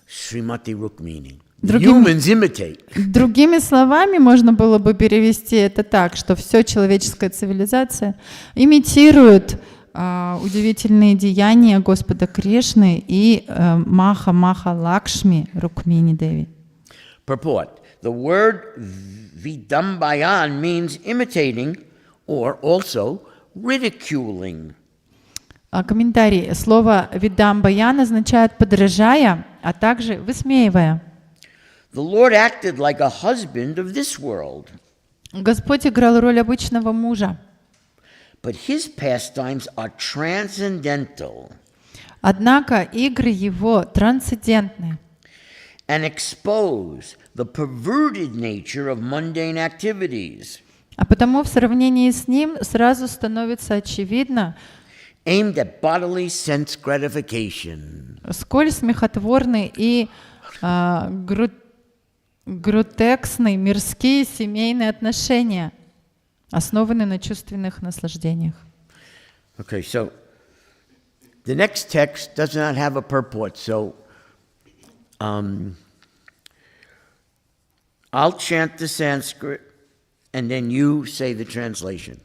Srimati Rukmini. Humans imitate. Другими словами, можно было бы перевести это так, что все человеческая цивилизация имитирует удивительные деяния Господа Кришны и Маха Лакшми Рукмини Деви. Purport. The word vidambayan means imitating or also ridiculing. Комментарий. Слово видамбаян означает подражая, а также высмеивая. The Lord acted like a husband of this world. Господь играл роль обычного мужа. but his pastimes are transcendental Однако игры его трансцендентны and expose the perverted nature of mundane activities, а потому в сравнении с ним сразу становится очевидно, aimed at bodily sense gratification. сколь смехотворны и гротескны мирские семейные отношения, основаны на чувственных наслаждениях. Okay, so the next text does not have a purport, so I'll chant the Sanskrit, and then you say the translation.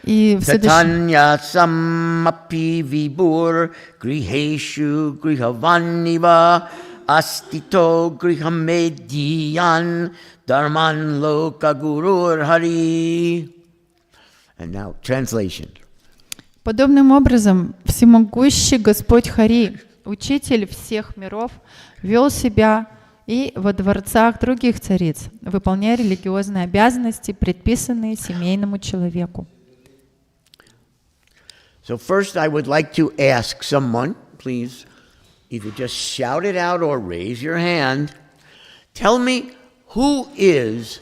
И в следующем... Tatanya sammapi vibur griheshu grihavaniva astito grihamediyan dharman loka gurur hari. And now translation. Подобным образом, всемогущий Господь Хари, учитель всех миров, вел себя и во дворцах других цариц, выполняя религиозные обязанности, предписанные семейному человеку. So first I would like to ask someone, please, either just shout it out or raise your hand. Tell me, who is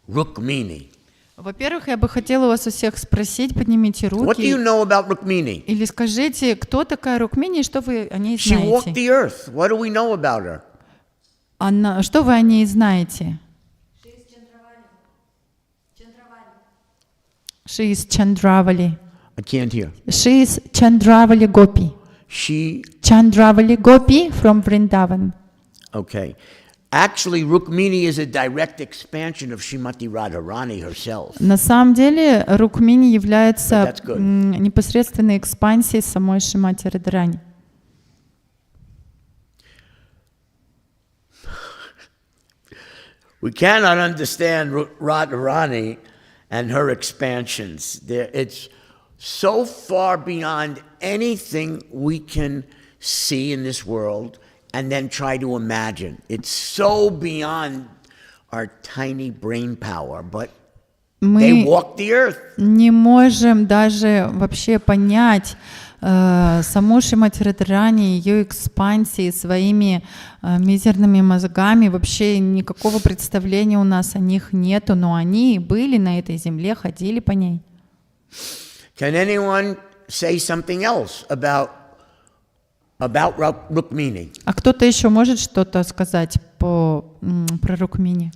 Rukmini? Во-первых, я бы хотела вас у всех спросить, поднимите What do you руки, know about Rukmini? или скажите, кто такая Рукмини, и что вы о ней She walked знаете? the earth. What do we know about her? Что вы о ней знаете? She is Chandravali. I can't hear. She is Chandravali Gopi. She, Chandravali Gopi from Vrindavan. okay. Actually, Rukmini is a direct expansion of Srimati Radharani herself. На самом деле Рукмини является But that's good. непосредственной экспансией самой Шримати Радхарани. We cannot understand Radharani and her expansions. It's so far beyond anything we can see in this world and then try to imagine. It's so beyond our tiny brain power, but they Мы walk the earth. не можем даже вообще понять саму Шримати Радхарани, ее экспансии своими мизерными мозгами. Вообще никакого представления у нас о них нету, но они были на этой земле, ходили по ней. Can anyone say something else about Rukmini? А кто-то еще может что-то сказать про Рукмини?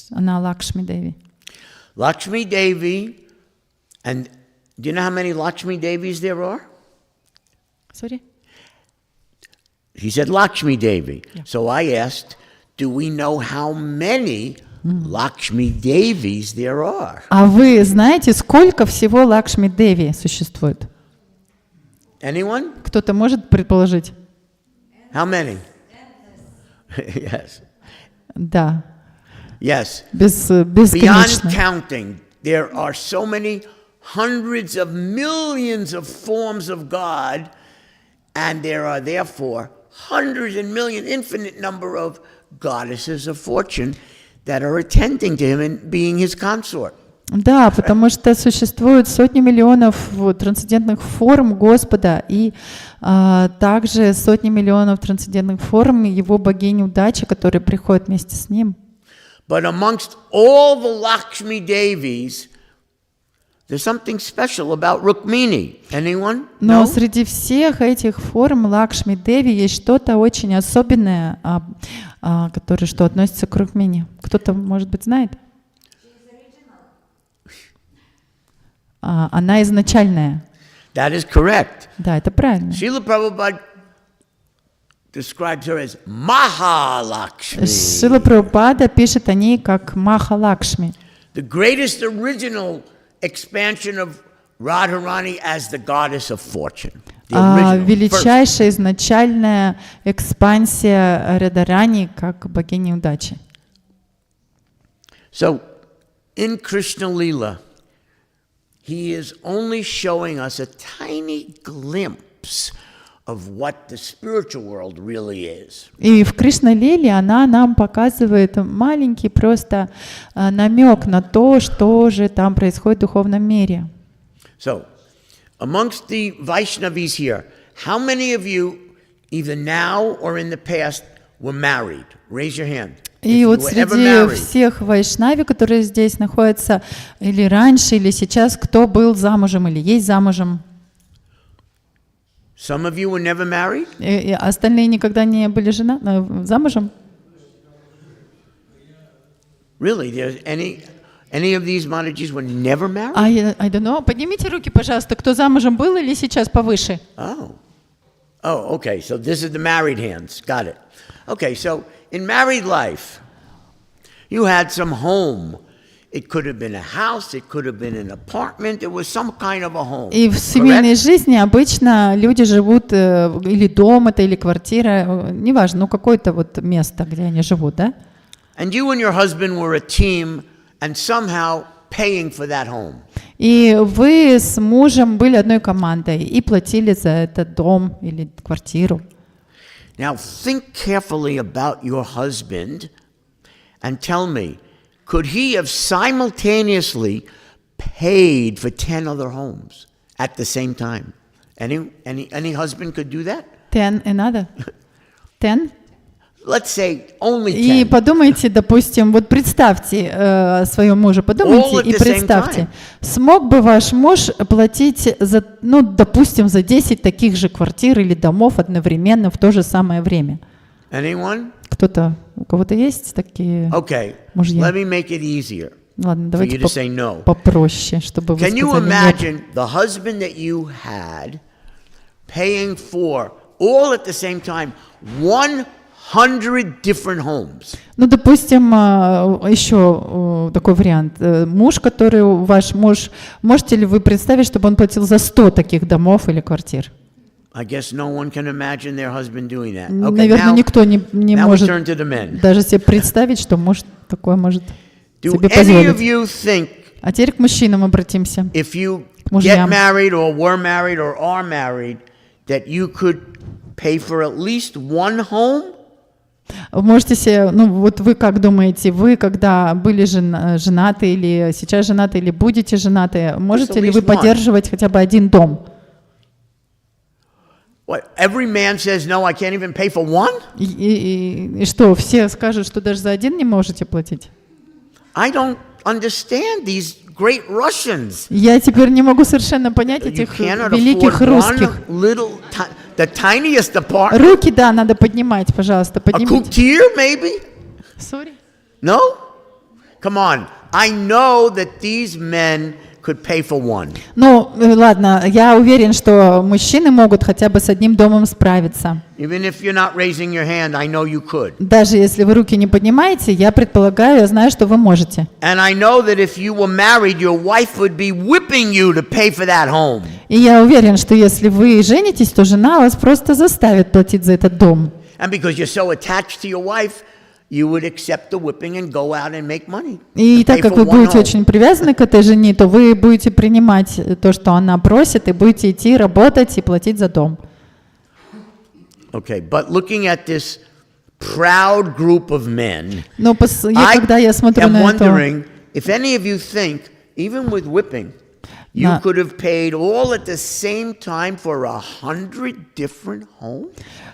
Она Лакшми Деви. Lakshmi Devi, and do you know how many Lakshmi Devis there are? Sorry? He said Lakshmi Devi. Yeah. So I asked, do we know how many Lakshmi Devis there are? А вы знаете, сколько всего Лакшми Деви существует? Anyone? Кто-то может предположить? How many? Yes. Да. Yes. Бесконечно. Beyond counting, there are so many hundreds of millions of forms of God, and there are therefore hundreds and million, infinite number of goddesses of fortune that are attending to him and being his consort. Да, потому что существует сотни миллионов трансцендентных форм Господа и также сотни миллионов трансцендентных форм его богини удачи, которые приходят вместе с ним. But amongst all the Lakshmi Devis, there's something special about Rukmini. Anyone? Но No? среди всех этих форм Лакшми Деви есть что-то очень особенное, которое что относится к Рукмини. Кто-то, может быть, знает? Она изначальная. That is correct. Да, это правильно. Srila Prabhupada describes her as Mahalakshmi, Шрила Прабхупада пишет о ней как Махалакшми. the greatest original expansion of Radharani as the goddess of fortune. The original, first. Величайшая изначальная экспансия Радхарани как богини удачи. So, in Krishna Lila, he is only showing us a tiny glimpse of what the spiritual world really is. И в Кришна-лиле она нам показывает маленький просто намек на то, что же там происходит в духовном мире. So, amongst the Vaishnavis here, how many of you, either now or in the past, were married? Raise your hand. И вот среди всех вайшнави, которые здесь находятся, или раньше, или сейчас, кто был замужем или есть замужем? Some of you were never married? И остальные никогда не были замужем? Really? There's any of these Maharajis were never married? I don't know. Поднимите руки, пожалуйста, кто замужем был или сейчас повыше? Oh, okay. So this is the married hands. Got it. Okay, so in married life, you had some home. It could have been a house, it could have been an apartment, it was some kind of a home. И в семейной жизни обычно люди живут или дом это, или квартира, неважно, ну какое-то вот место, где они живут, да? And you and your husband were a team and somehow paying for that home. И вы с мужем были одной командой и платили за этот дом или квартиру. Now think carefully about your husband and tell me, could he have simultaneously paid for 10 other homes at the same time? Any husband could do that? 10 another? 10? Let's say only 10. И подумайте, допустим, вот представьте своего мужа, подумайте и представьте, смог бы ваш муж платить за, ну, допустим, за 10 таких же квартир или домов одновременно в то же самое время? Anyone? Кто-то, у кого-то есть такие мужья? Let me make it easier. Ладно, давайте no. попроще, чтобы вы сказали нет. Can you imagine нет? the husband that you had paying for all at the same time 100 different homes? Ну, допустим, еще такой вариант. Муж, который ваш муж, можете ли вы представить, чтобы он платил за 100 таких домов или квартир? I guess no one can imagine their husband doing that. Наверное, никто не может даже себе представить, что муж такое может себе позволить. А теперь к мужчинам обратимся. If you get married or were married or are married, that you could pay for at least one home? Вы можете себе, ну вот вы как думаете, вы когда были женаты или сейчас женаты или будете женаты, можете ли вы поддерживать хотя бы один дом? What, every man says, no, I can't even pay for one? И что, все скажут, что даже за один не можете платить? I don't understand these great Russians. Я теперь не могу совершенно понять этих великих русских. The tiniest apartment. Руки, да, надо поднимать, пожалуйста, поднимите. A coutier, maybe? Sorry? No? Come on. I know that these men could pay for one. Ну, ладно, я уверен, что мужчины могут хотя бы с одним домом справиться. Even if you're not raising your hand, I know you could. Даже если вы руки не поднимаете, я предполагаю, я знаю, что вы можете. And I know that if you were married, your wife would be whipping you to pay for that home. И я уверен, что если вы женитесь, то жена вас просто заставит платить за этот дом. And because you're so attached to your wife, you would accept the whipping and go out and make money. И так как вы будете очень привязаны к этой жене, то вы будете принимать то, что она просит, и будете идти работать и платить за дом. Okay, but looking at this proud group of men, когда я смотрю на это, wondering if any of you think, even with whipping, you could have paid all at the same time for 100 different homes?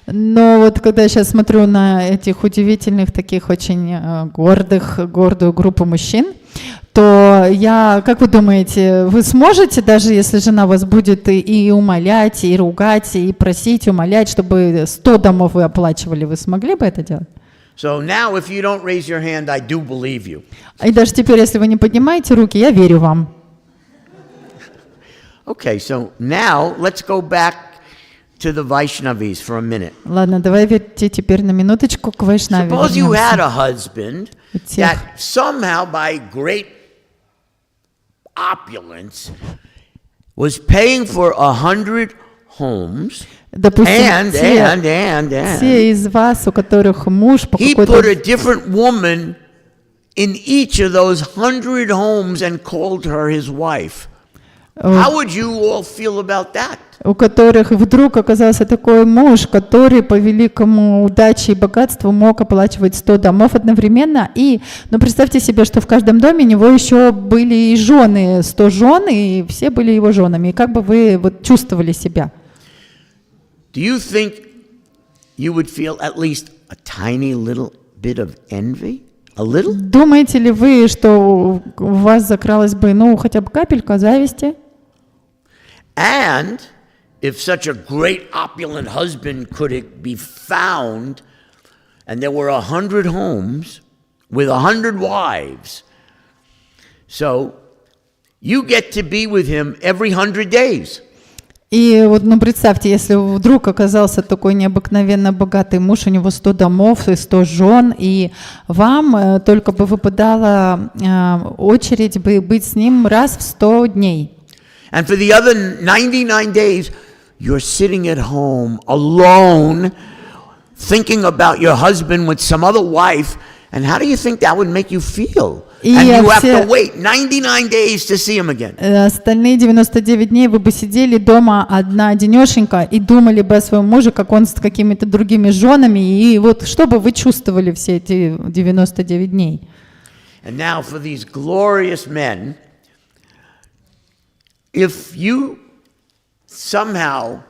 Но вот когда я сейчас смотрю на этих удивительных, таких очень гордую группу мужчин, то как вы думаете, вы сможете, даже если жена вас будет и умолять, и ругать, и просить, умолять, чтобы 100 домов вы оплачивали, вы смогли бы это делать? So now, if you don't raise your hand, I do believe you. И даже теперь, если вы не поднимаете руки, я верю вам. Okay, so now let's go back to the Vaishnavis for a minute. Ладно, давайте теперь на минуточку к Вайшнаве Suppose you had вернемся. a husband that somehow by great opulence was paying for 100 homes. Допустим, те из вас, у которых муж по какой-то... He put a different woman in each of those 100 homes and called her his wife. How would you all feel about that? у которых вдруг оказался такой муж, который по великому удаче и богатству мог оплачивать 100 домов одновременно. И, ну, представьте себе, что в каждом доме у него еще были и жены, 100 жен, и все были его женами. И как бы вы вот чувствовали себя? Do you think you would feel at least a tiny little bit of envy? A little? Думаете ли вы, что у вас закралась бы, ну, хотя бы капелька зависти? And if such a great opulent husband could be found, and there were 100 homes with 100 wives, so you get to be with him every 100 days. И вот, ну, представьте, если вдруг оказался такой необыкновенно богатый муж, у него 100 домов и 100 жен, и вам только бы выпадала очередь бы быть с ним раз в 100 дней. And for the other 99 days, you're sitting at home alone, thinking about your husband with some other wife, and how do you think that would make you feel? And you have to wait 99 days to see him again. Остальные 99 дней вы бы сидели дома одна-одинешенька и думали бы о своем муже, как он с какими-то другими женами, и вот что бы вы чувствовали все эти 99 дней? And now for these glorious men, if you somehow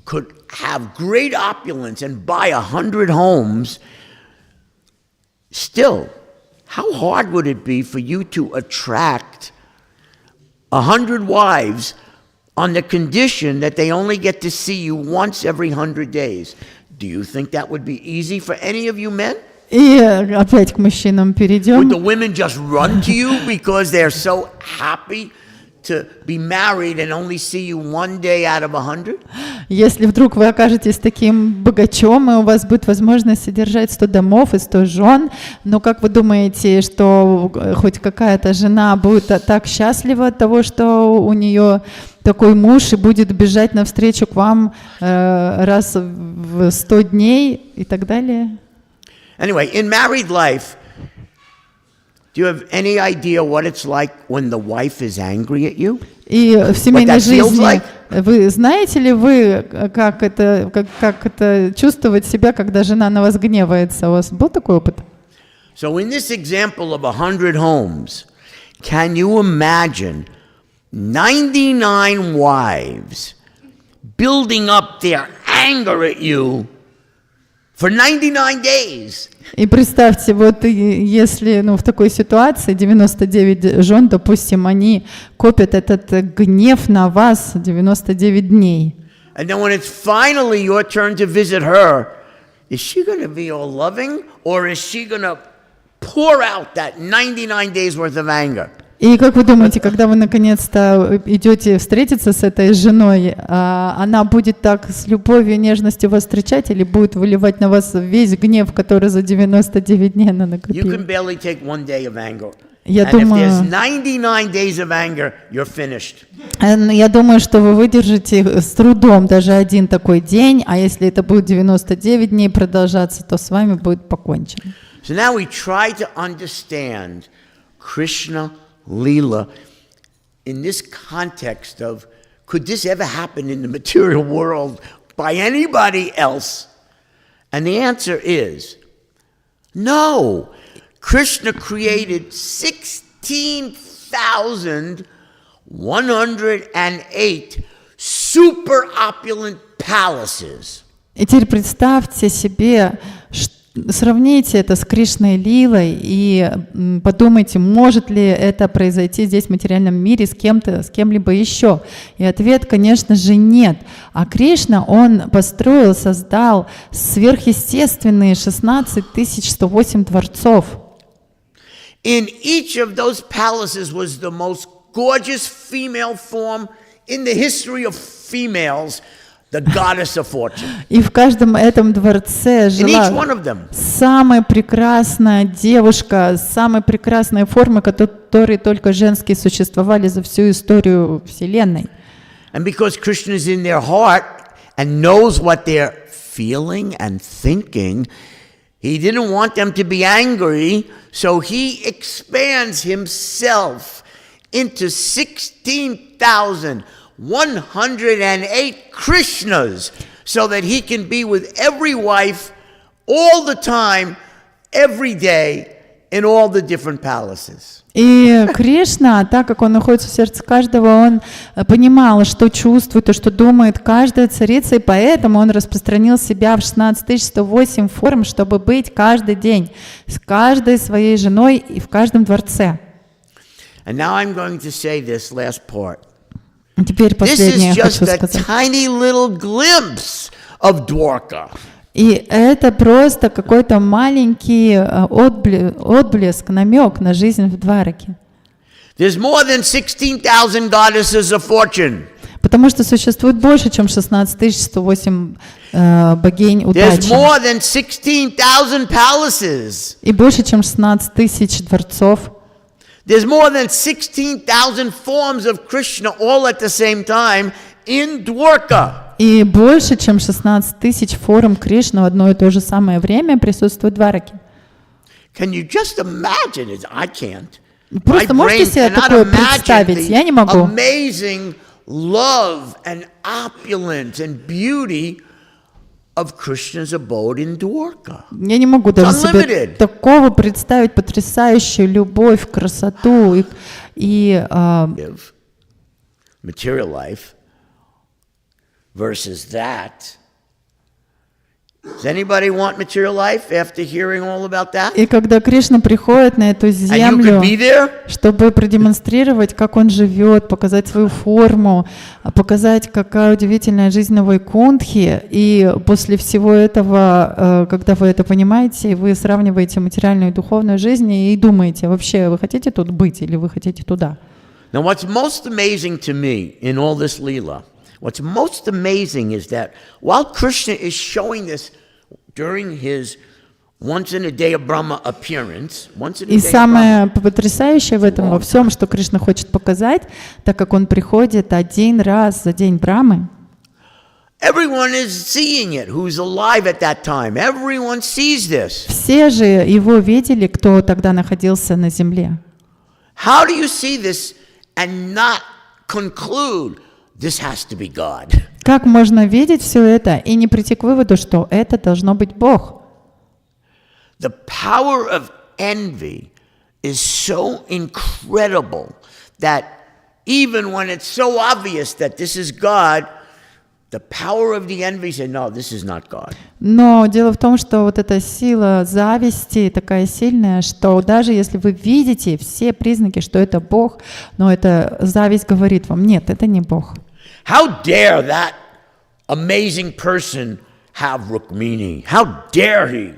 could have great opulence and buy 100 homes, still, how hard would it be for you to attract 100 wives on the condition that they only get to see you once every 100 days? Do you think that would be easy for any of you men? И опять к мужчинам перейдем. Would the women just run to you because they're so happy to be married and only see you one day out of 100? Если вдруг вы окажетесь таким богачом, и у вас будет возможность содержать 100 домов и 100 жен, но как вы думаете, что хоть какая-то жена будет так счастлива от того, что у нее такой муж и будет бежать навстречу к вам раз в 100 дней и так далее? Anyway, in married life, do you have any idea what it's like when the wife is angry at you? И в семейной жизни like? вы знаете ли вы, как это чувствовать себя, когда жена на вас гневается? У вас был такой опыт? So in this example of 100 homes, can you imagine 99 wives building up their anger at you for 99 days? И представьте, вот если в такой ситуации 99 жен, допустим, они копят этот гнев на вас 99 дней. And then when it's finally your turn to visit her, is she going to be all loving, or is she going to pour out that 99 days worth of anger? И как вы думаете, когда вы наконец-то идете встретиться с этой женой, она будет так с любовью и нежностью вас встречать или будет выливать на вас весь гнев, который за 99 дней она накопила? You can barely take one day of anger. Я And думаю, if there's 99 days of anger, you're finished. я думаю, что вы выдержите с трудом даже один такой день, а если это будет 99 дней продолжаться, то с вами будет покончено. So now we try to understand Krishna Leela in this context of, could this ever happen in the material world by anybody else? And the answer is no. Krishna created 16,108 super opulent palaces. И теперь представьте себе, сравните это с Кришной Лилой и подумайте, может ли это произойти здесь в материальном мире с кем-то, с кем-либо еще. И ответ, конечно же, нет. А Кришна, он построил, создал сверхъестественные 16 108 дворцов. In each of those palaces was the most gorgeous female form in the history of females, the goddess of fortune. И в каждом этом дворце In each one жила of them. самая прекрасная девушка, самой прекрасной формы, которые только женские существовали за всю историю Вселенной. And because Krishna is in their heart and knows what they're feeling and thinking, he didn't want them to be angry, so he expands himself into 16,108 Krishnas so that he can be with every wife all the time, every day, in all the different palaces. И Кришна, так как он находится в сердце каждого, он понимал, что чувствует и что думает каждая царица, и поэтому он распространил себя в 16108 форм, чтобы быть каждый день с каждой своей женой и в каждом дворце. And now I'm going to say this last part. Теперь This последнее is я just хочу a сказать. tiny little glimpse of Dwarka. И это просто какой-то маленький отблеск, намек на жизнь в Двараке. There's more than 16,000 goddesses of fortune. Потому что существует больше, чем 16108 богинь There's удачи. more than 16,000 palaces. И больше, чем 16 тысяч дворцов. There's more than 16,000 forms of Krishna all at the same time in Dwarka. И больше, чем 16 тысяч форм Кришны в одно и то же самое время присутствует в Двараке. Can you just imagine it? I can't. Просто My можете brain себе cannot такое imagine представить? Я не the могу. amazing love and opulence and beauty of Krishna's abode in Dwarka. Я не могу даже себе Unlimited. такого представить, потрясающую любовь, красоту и Material life versus that. Does anybody want material life after hearing all about that? И когда Кришна приходит на эту And you землю, could be there? чтобы продемонстрировать, как он живет, показать свою форму, показать, какая удивительная жизнь на Вайкунтхе, и после всего этого, когда вы это понимаете, вы сравниваете материальную и духовную жизнь и думаете, вообще, вы хотите тут быть или вы хотите туда? Now, what's most amazing to me in all this Leela, what's most amazing is that while Krishna is showing this during his once in a day of Brahma appearance, once in a И day of Brahma, самое потрясающее в этом во всем, что Кришна хочет показать, так как он приходит один раз за день Брамы, everyone is seeing it who's alive at that time. Everyone sees this. все же его видели, кто тогда находился на земле. How do you see this and not conclude this has to be God? Как можно видеть все это и не прийти к выводу, что это должно быть Бог? The power of envy is so incredible that even when it's so obvious that this is God, the power of the envy says, no, this is not God. Но дело в том, что вот эта сила зависти такая сильная, что даже если вы видите все признаки, что это Бог, но эта зависть говорит вам, нет, это не Бог. How dare that amazing person have Rukmini? How dare he?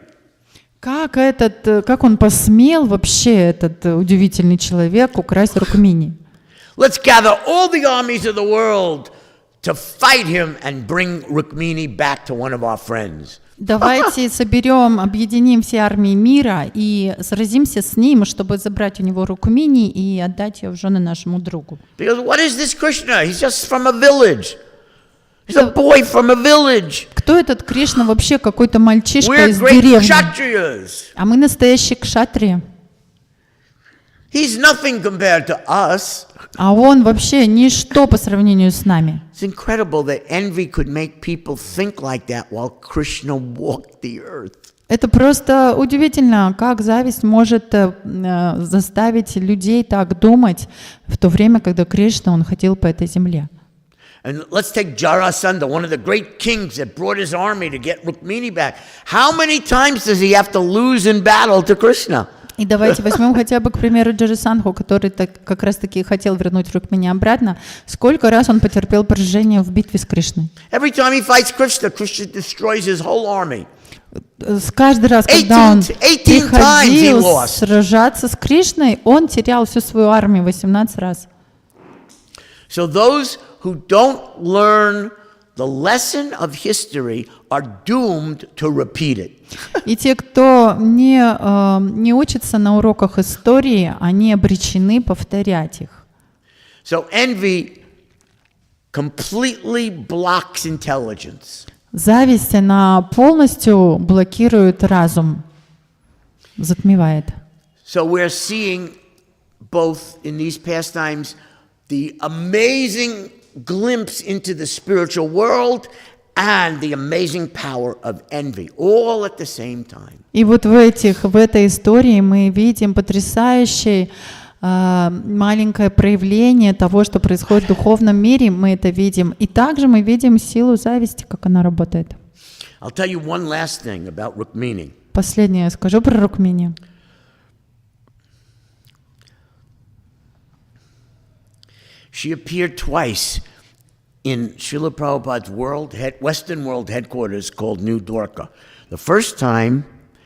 Как он посмел вообще, этот удивительный человек, украсть Рукмини? Let's gather all the armies of the world to fight him and bring Rukmini back to one of our friends. Давайте соберем, объединим все армии мира и сразимся с ним, чтобы забрать у него Рукмини и отдать ее в жены нашему другу. Because what is this Krishna? He's just from a village. He's a boy from a village. Кто этот Кришна вообще? Какой-то мальчишка We're из great деревни. kshatriyas. А мы настоящие кшатрии. He's nothing compared to us. А он вообще ничто по сравнению с нами. It's incredible that envy could make people think like that while Krishna walked the earth. Это просто удивительно, как зависть может заставить людей так думать в то время, когда Кришна, он ходил по этой земле. And let's take Jarasandha, one of the great kings that brought his army to get Rukmini back. How many times does he have to lose in battle to Krishna? И давайте возьмем хотя бы, к примеру, Джарасандху, который как раз-таки хотел вернуть Рукмини обратно. Сколько раз он потерпел поражение в битве с Кришной? Every time he fights Krishna, Krishna destroys his whole army. Каждый раз, когда он 18 приходил times he lost. сражаться с Кришной, он терял всю свою армию 18 раз. So those who don't learn the lesson of history are doomed to repeat it. И те, кто не учится на уроках истории, они обречены повторять их. So envy completely blocks intelligence. Зависть, она полностью блокирует разум, затмевает. So we're seeing both in these pastimes the amazing glimpse into the spiritual world and the amazing power of envy, all at the same time. И вот в этой истории мы видим потрясающее маленькое проявление того, что происходит в духовном мире, мы это видим. И также мы видим силу зависти, как она работает. I'll tell you one last thing about Rukmini. Последнее я скажу про Рукмини. She appeared twice in Srila Prabhupada's Western World headquarters called New Dwarka. The first time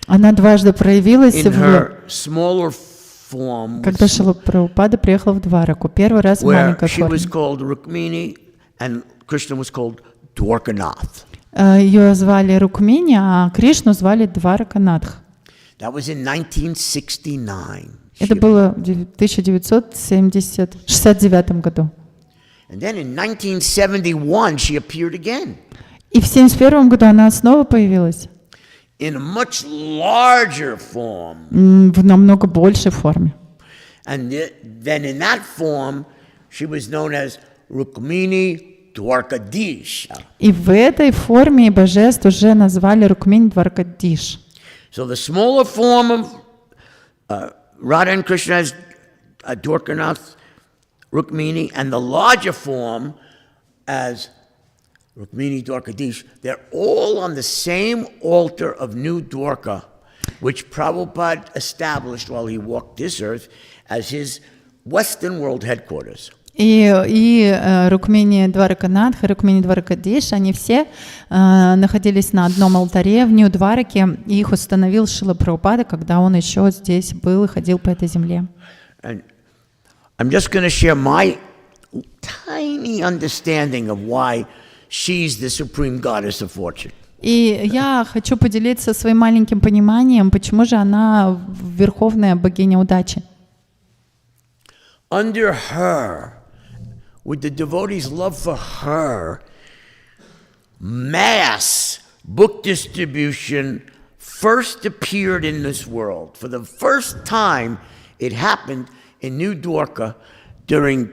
Она дважды проявилась, in her smaller form, когда Шрила Прабхупада приехала в Двараку. Первый раз в where маленькой she форме. was called Rukmini and Krishna was called Dwarkanath. Ее звали Рукмини, а Кришну звали Двараканатх. That was in 1969. Это было в 1969 году. And then in 1971 she appeared again. И в 1971 году она снова появилась. In a much larger form. В намного большей форме. And then in that form, she was known as Rukmini Dwarkadisha. И в этой форме божеств уже назвали Рукмини Дваркадиш. So the smaller form of Radha and Krishna as Dwarkanath, Rukmini, and the larger form as Rukmini Dwarkadish, they're all on the same altar of New Dwarka, which Prabhupada established while he walked this earth as his Western World headquarters. И Рукмини Двараканатх и Рукмини Дваркадиш, они все находились на одном алтаре в Нью-Двараке, и их установил Шрила Прабхупада, когда он еще здесь был и ходил по этой земле. And I'm just going to share my tiny understanding of why she's the supreme goddess of fortune. И я хочу поделиться своим маленьким пониманием, почему же она верховная богиня удачи. Under her, with the devotees' love for her, mass book distribution first appeared in this world. For the first time, it happened in New Dwarka during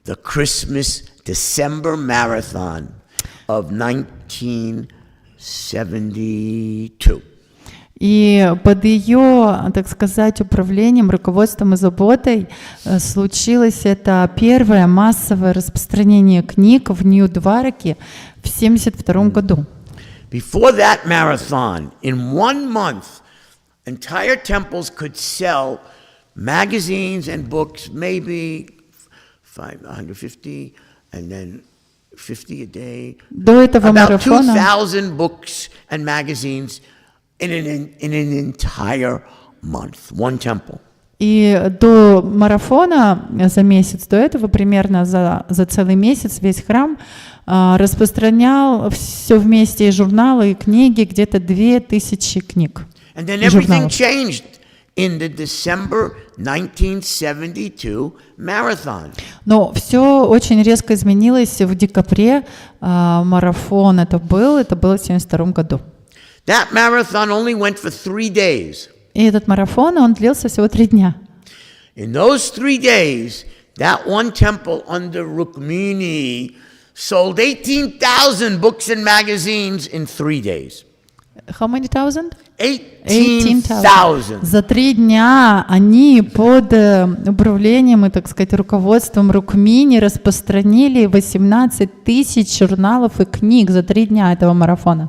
the Christmas December marathon of 1972. И под ее, так сказать, управлением, руководством и заботой случилось это первое массовое распространение книг в Нью-Двараке в 1972 году. Before that marathon, in 1 month, entire temples could sell magazines and books, maybe 150, and then 50 a day. До этого About марафона 2,000 books and magazines in an entire month, one temple. И до марафона за месяц до этого, примерно за целый месяц, весь храм распространял все вместе, и журналы, и книги, где-то 2000 книг. And then everything changed in the December 1972 marathon. Но все очень резко изменилось в декабре. Марафон это был в 1972 году. That marathon only went for 3 days. И этот марафон, он длился всего 3 дня. In those 3 days, that one temple under Rukmini sold 18,000 books and magazines in 3 days. How many thousand? 18,000. За 3 дня они под управлением и, так сказать, руководством Рукмини распространили 18 тысяч журналов и книг за 3 дня этого марафона.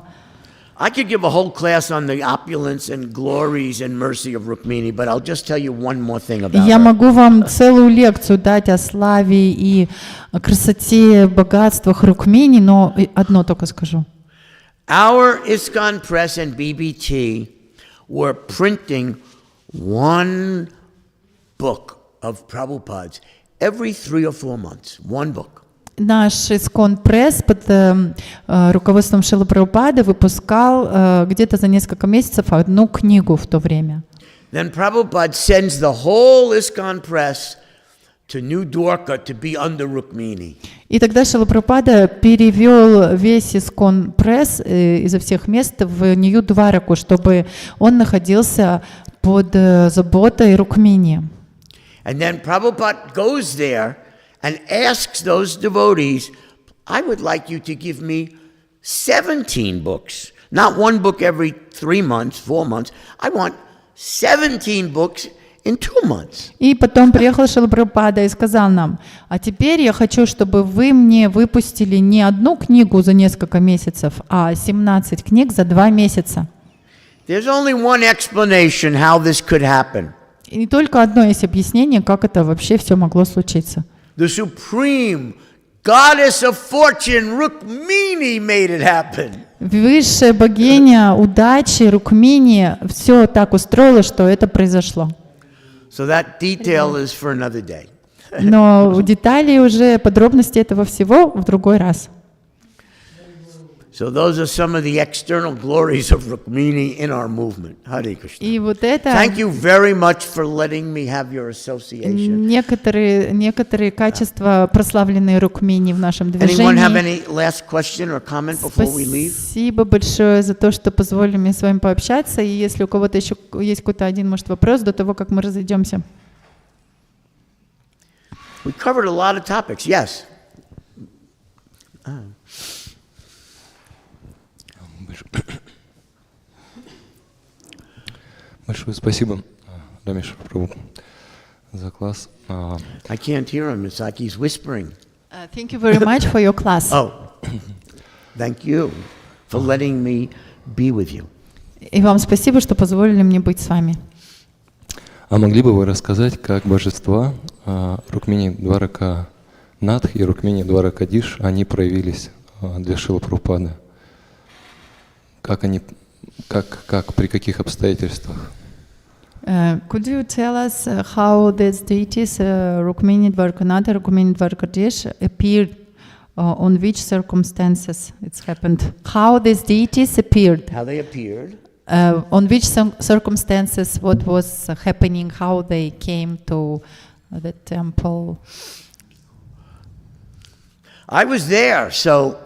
I could give a whole class on the opulence and glories and mercy of Rukmini, but I'll just tell you one more thing about Я her. могу вам целую лекцию дать о славе и о красоте, богатствах Рукмини, но одно только скажу. Our ISKCON Press and BBT were printing one book of Prabhupada's every 3 or 4 months, one book. Наш Искон Пресс под руководством Шрилы Прабхупады выпускал где-то за несколько месяцев 1 книгу в то время. Then Prabhupada sends the whole ISKCON Press to New Dwarka to be under Rukmini. И тогда Шрила Прабхупада перевел весь Искон Пресс изо всех мест в Нью-Двараку, чтобы он находился под заботой Рукмини. And then Prabhupada goes there and asks those devotees, I would like you to give me 17 books. Not one book every 3 months, 4 months. I want 17 books in 2 months. И потом приехал Шрила Прабхупада и сказал нам: а теперь я хочу, чтобы вы мне выпустили не одну книгу за несколько месяцев, а 17 книг за 2 месяца. There's only one explanation how this could happen. И не только одно есть объяснение, как это вообще все могло случиться. The supreme goddess of fortune, Rukmini, made it happen. Высшая богиня удачи, Рукмини, все так устроила, что это произошло. So that detail is for another day. Но детали уже, подробности этого всего в другой раз. So those are some of the external glories of Rukmini in our movement. Hare Krishna. И вот это Thank you very much for letting me have your association. некоторые качества, прославленные Рукмини в нашем Anyone have движении. any last question or comment before we leave? Спасибо большое за то, что позволили мне с вами пообщаться. И если у кого-то еще есть какой-то один, может, вопрос до того, как мы разойдемся. We covered a lot of topics. Yes. Большое спасибо, Рамешвара Прабhu, за класс. I can't hear him. It's like he's whispering. Thank you very much for your class. Oh, thank you for letting me be with you. И вам спасибо, что позволили мне быть с вами. А могли бы вы рассказать, как божества Рукмини Дварака Надх и Рукмини Дварака Диш, они проявились для Шрилы Прабхупады? Как они, при каких обстоятельствах? Could you tell us how these deities, Rukmini Dvarkanatha, Rukmini Dvarkadish, appeared? On which circumstances it's happened? How these deities appeared? How they appeared. On which circumstances? What was happening? How they came to the temple? I was there, so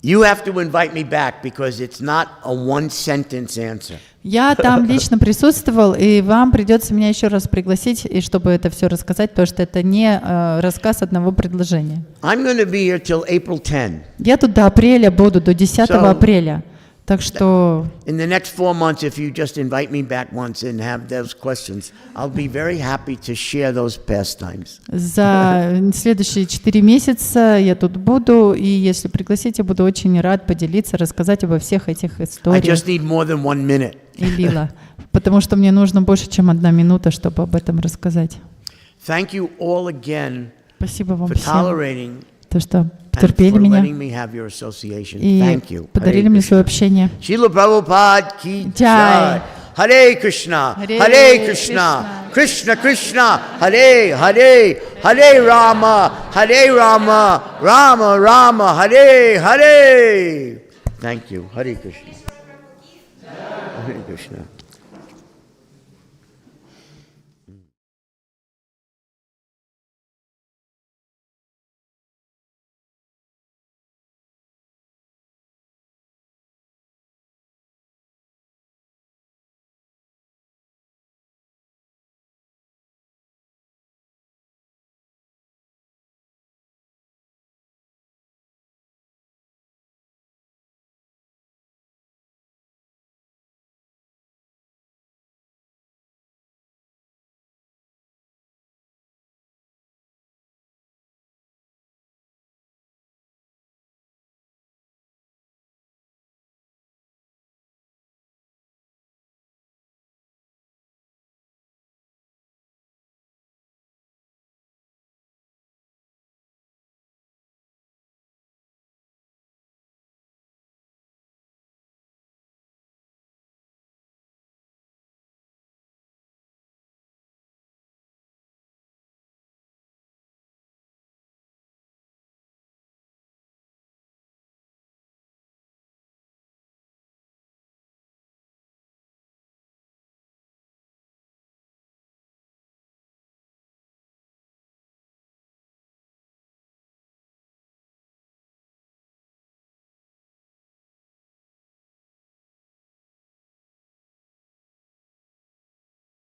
you have to invite me back because it's not a one-sentence answer. Я там лично присутствовал, и вам придется меня еще раз пригласить, и чтобы это все рассказать, потому что это не рассказ одного предложения. I'm going to be here till April 10. Я тут до апреля буду, до 10 апреля. Так что in the next 4 months, if you just invite me back once and have those questions, I'll be very happy to share those pastimes. За следующие 4 месяца я тут буду, и если пригласите, буду очень рад поделиться, рассказать обо всех этих I историях. just need more than 1 minute. И лила, потому что мне нужно больше, чем 1 минута, чтобы об этом рассказать. Thank you all again Спасибо вам for всем, tolerating то, что and потерпели for меня letting me have your association. и Thank you. подарили мне свое общение. Шрила Прабхупад ки Джай. джай. Харе Кришна, Харе Харе Кришна, Кришна Кришна, Харе Харе, Харе Рама, Рама Рама, Харе Харе. Thank you. Hare Krishna. Hare Krishna.